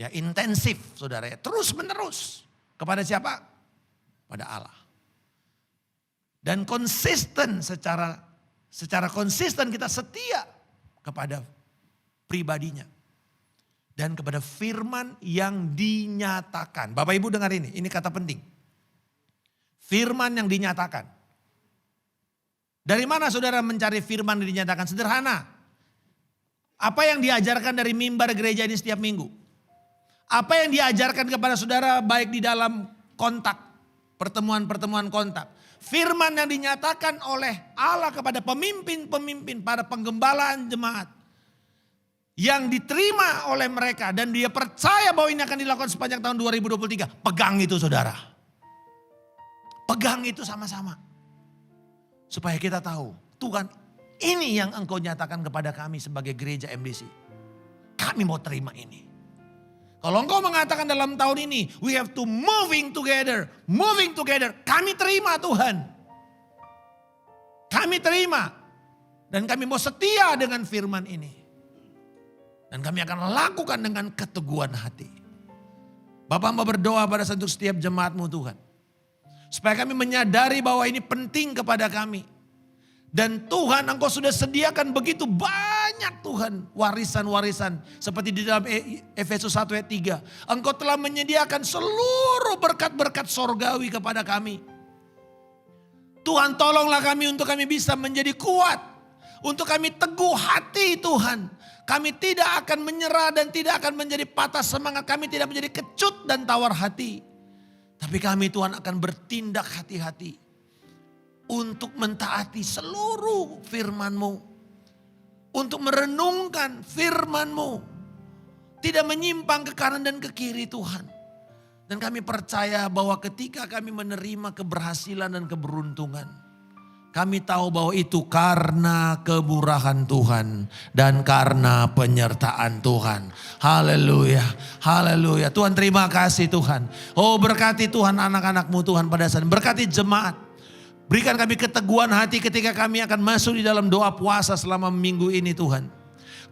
[SPEAKER 6] Ya intensif saudara ya, terus menerus. Kepada siapa? Pada Allah. Dan konsisten secara konsisten kita setia kepada pribadinya. Dan kepada firman yang dinyatakan. Bapak Ibu dengar ini kata penting. Firman yang dinyatakan. Dari mana saudara mencari firman yang dinyatakan? Sederhana. Apa yang diajarkan dari mimbar gereja ini setiap minggu? Apa yang diajarkan kepada saudara baik di dalam kontak, pertemuan-pertemuan kontak. Firman yang dinyatakan oleh Allah kepada pemimpin-pemimpin, para penggembalaan jemaat. Yang diterima oleh mereka dan dia percaya bahwa ini akan dilakukan sepanjang tahun 2023. Pegang itu saudara. Pegang itu sama-sama. Supaya kita tahu, Tuhan ini yang engkau nyatakan kepada kami sebagai gereja MDC. Kami mau terima ini. Kalau engkau mengatakan dalam tahun ini, we have to moving together. Kami terima Tuhan. Kami terima. Dan kami mau setia dengan firman ini. Dan kami akan lakukan dengan keteguhan hati. Bapak mau berdoa pada untuk setiap jemaatmu Tuhan. Supaya kami menyadari bahwa ini penting kepada kami. Dan Tuhan engkau sudah sediakan begitu banyak Tuhan warisan-warisan. Seperti di dalam Efesus 1 ayat 3. Engkau telah menyediakan seluruh berkat-berkat sorgawi kepada kami. Tuhan tolonglah kami untuk kami bisa menjadi kuat. Untuk kami teguh hati Tuhan. Kami tidak akan menyerah dan tidak akan menjadi patah semangat. Kami tidak menjadi kecut dan tawar hati. Tapi kami Tuhan akan bertindak hati-hati. Untuk mentaati seluruh firman-Mu. Untuk merenungkan firman-Mu. Tidak menyimpang ke kanan dan ke kiri Tuhan. Dan kami percaya bahwa ketika kami menerima keberhasilan dan keberuntungan. Kami tahu bahwa itu karena kemurahan Tuhan dan karena penyertaan Tuhan. Haleluya, haleluya. Tuhan terima kasih Tuhan. Oh berkati Tuhan anak-anak-Mu Tuhan pada saat ini. Berkati jemaat. Berikan kami keteguhan hati ketika kami akan masuk di dalam doa puasa selama minggu ini Tuhan.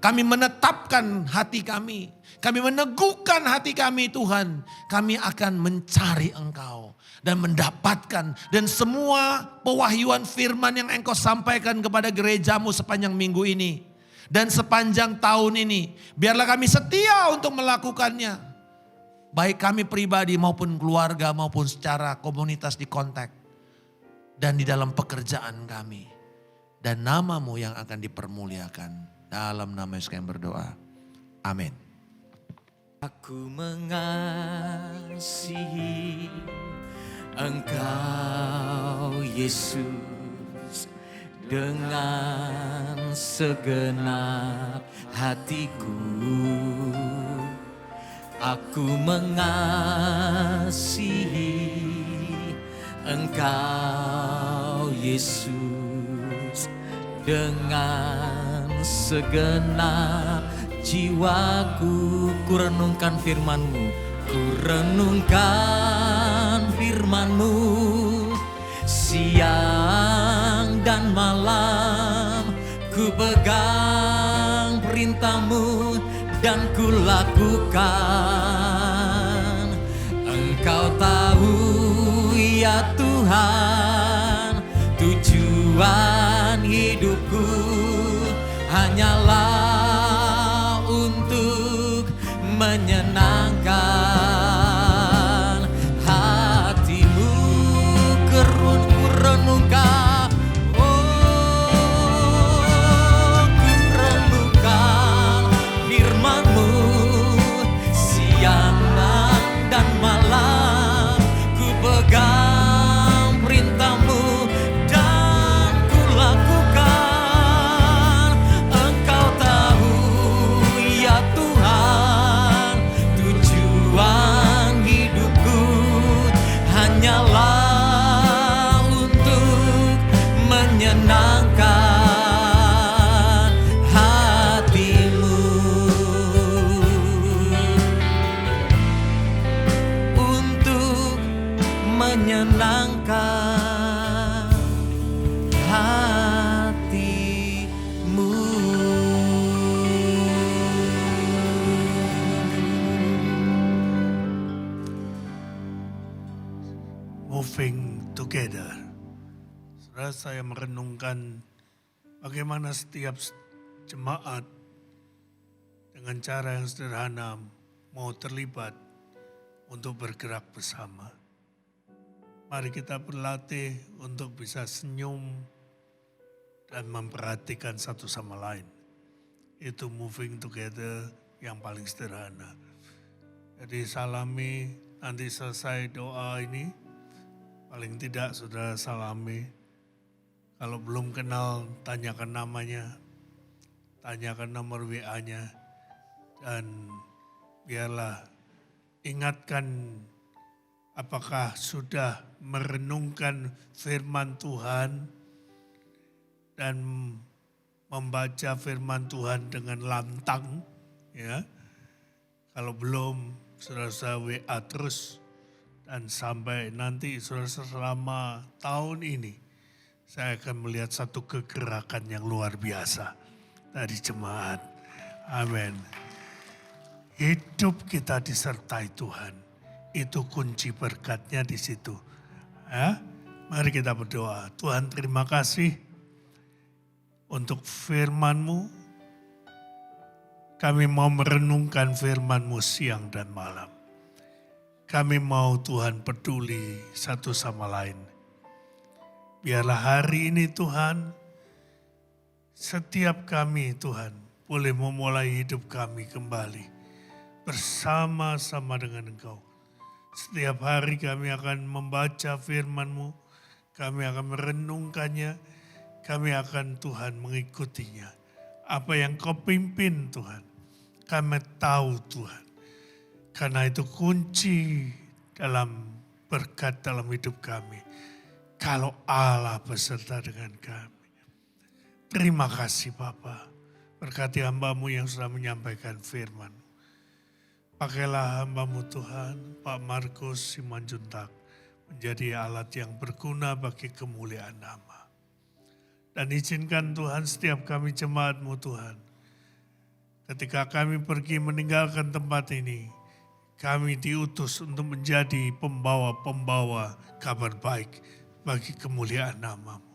[SPEAKER 6] Kami menetapkan hati kami. Kami meneguhkan hati kami Tuhan. Kami akan mencari Engkau. Dan mendapatkan. Dan semua pewahyuan firman yang Engkau sampaikan kepada gerejamu sepanjang minggu ini. Dan sepanjang tahun ini. Biarlah kami setia untuk melakukannya. Baik kami pribadi maupun keluarga maupun secara komunitas di kontak. Dan di dalam pekerjaan kami. Dan namamu yang akan dipermuliakan. Dalam nama Yesus kami berdoa. Amin.
[SPEAKER 4] Aku mengasihi Engkau Yesus dengan segenap hatiku. Aku mengasihi Engkau Yesus dengan segenap jiwaku. Ku renungkan firman-Mu, ku renungkan firman-Mu siang dan malam. Ku pegang perintah-Mu dan ku lakukan. Engkau tahu ya Tuhan, tujuan hidupku hanyalah untuk menyenangkan hati-Mu. Ku renungkan, oh ku renungkan firman-Mu siang dan malam. Ku pegang perintah-Mu dan ku lakukan. Engkau tahu ya Tuhan, tujuan hidupku hanyalah untuk menyenangkan hati-Mu. Untuk menyenangkan hati-Mu.
[SPEAKER 7] Moving together. Saudara, saya merenungkan bagaimana setiap jemaat dengan cara yang sederhana mau terlibat untuk bergerak bersama. Mari kita berlatih untuk bisa senyum dan memperhatikan satu sama lain. Itu moving together yang paling sederhana. Jadi salami, nanti selesai doa ini, paling tidak saudara salami. Kalau belum kenal, tanyakan namanya, tanyakan nomor WA-nya, dan biarlah ingatkan apakah sudah merenungkan firman Tuhan dan membaca firman Tuhan dengan lantang, ya. Kalau belum, saudara-saudara WA terus. Dan sampai nanti saudara selama tahun ini, saya akan melihat satu kegerakan yang luar biasa dari jemaat. Amin. Hidup kita disertai Tuhan. Itu kunci berkatnya di situ. Ya? Mari kita berdoa. Tuhan, terima kasih untuk firman-Mu. Kami mau merenungkan firman-Mu siang dan malam. Kami mau Tuhan peduli satu sama lain. Biarlah hari ini Tuhan, setiap kami Tuhan boleh memulai hidup kami kembali bersama-sama dengan Engkau. Setiap hari kami akan membaca firman-Mu, kami akan merenungkannya, kami akan Tuhan mengikutinya. Apa yang Kau pimpin Tuhan, kami tahu Tuhan. Karena itu kunci dalam berkat dalam hidup kami. Kalau Allah beserta dengan kami. Terima kasih Bapa. Berkati hamba-Mu yang sudah menyampaikan firman. Pakailah hamba-Mu Tuhan, Pak Markus Simanjuntak. menjadi alat yang berguna bagi kemuliaan nama. Dan izinkan Tuhan setiap kami jemaat-Mu Tuhan, ketika kami pergi meninggalkan tempat ini, kami diutus untuk menjadi pembawa-pembawa kabar baik bagi kemuliaan nama-Mu.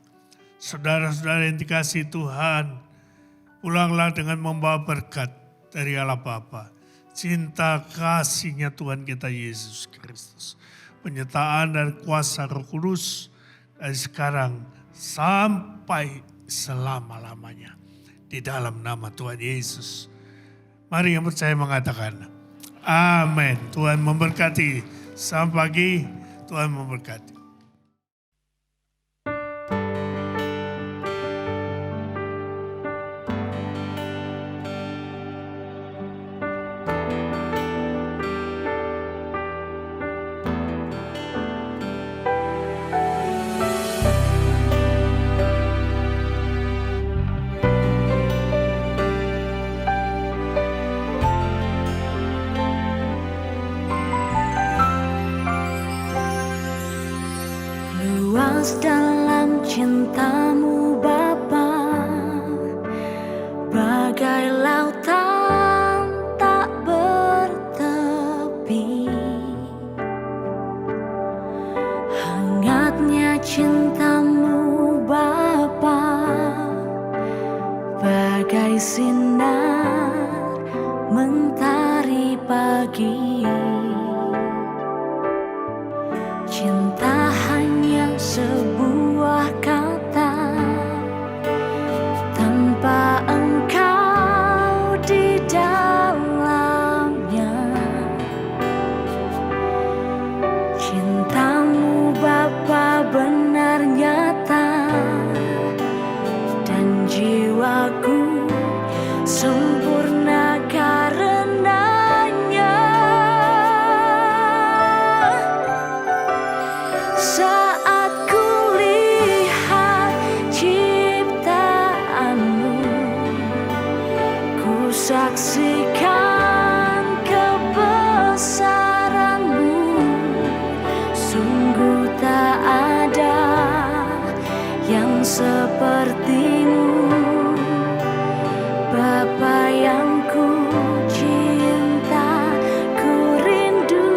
[SPEAKER 7] Saudara-saudara yang dikasihi Tuhan, pulanglah dengan membawa berkat dari Allah Bapa, cinta kasih-Nya Tuhan kita Yesus Kristus, penyertaan dan kuasa Roh Kudus dari sekarang sampai selama-lamanya. Di dalam nama Tuhan Yesus. Mari yang percaya mengatakan, amin. Tuhan memberkati. Selamat pagi, Tuhan memberkati.
[SPEAKER 8] Luas dalam cinta-Mu Bapa, bagai lautan tak bertepi. Hangatnya cinta-Mu Bapa, bagai sinar mentari pagi. Cinta hanya sebuah kata, tanpa Engkau di dalamnya. Cinta-Mu Bapa benar nyata, dan jiwaku sempurna karenanya. Saat kulihat ciptaan-Mu, ku saksikan kebesaran-Mu. Sungguh tak ada yang seperti-Mu, Bapa yang ku cinta, ku rindu.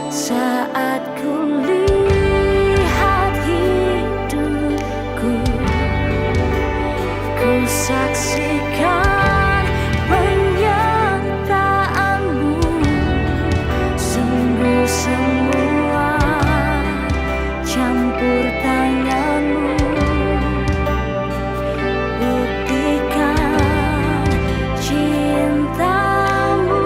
[SPEAKER 8] Saat kulihat hidupku, ku saksikan penyertaan-Mu. Sungguh semua campur tangan-Mu, buktikan cinta-Mu.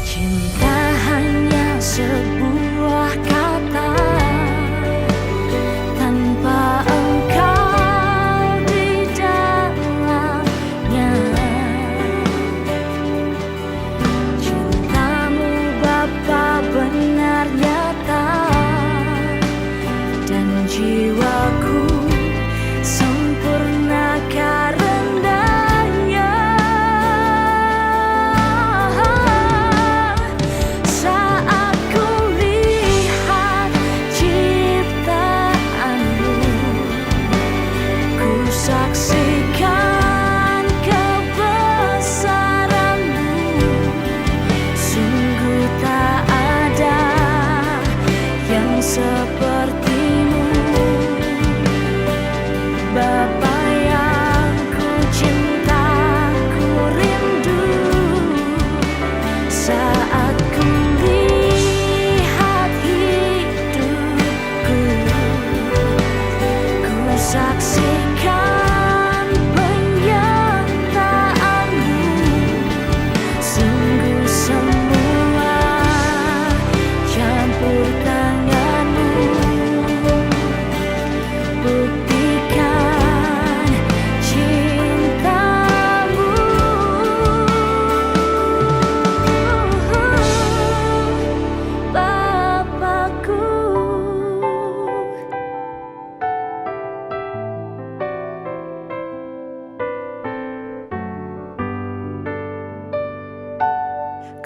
[SPEAKER 8] Cinta hanya sebuah kata, tanpa Engkau di dalamnya. Cinta-Mu Bapa benar nyata, dan jiwaku sempurna karenanya.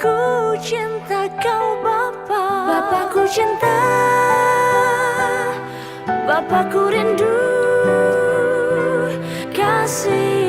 [SPEAKER 8] Ku cinta kau Bapa, Bapa ku cinta, Bapa ku rindu kasih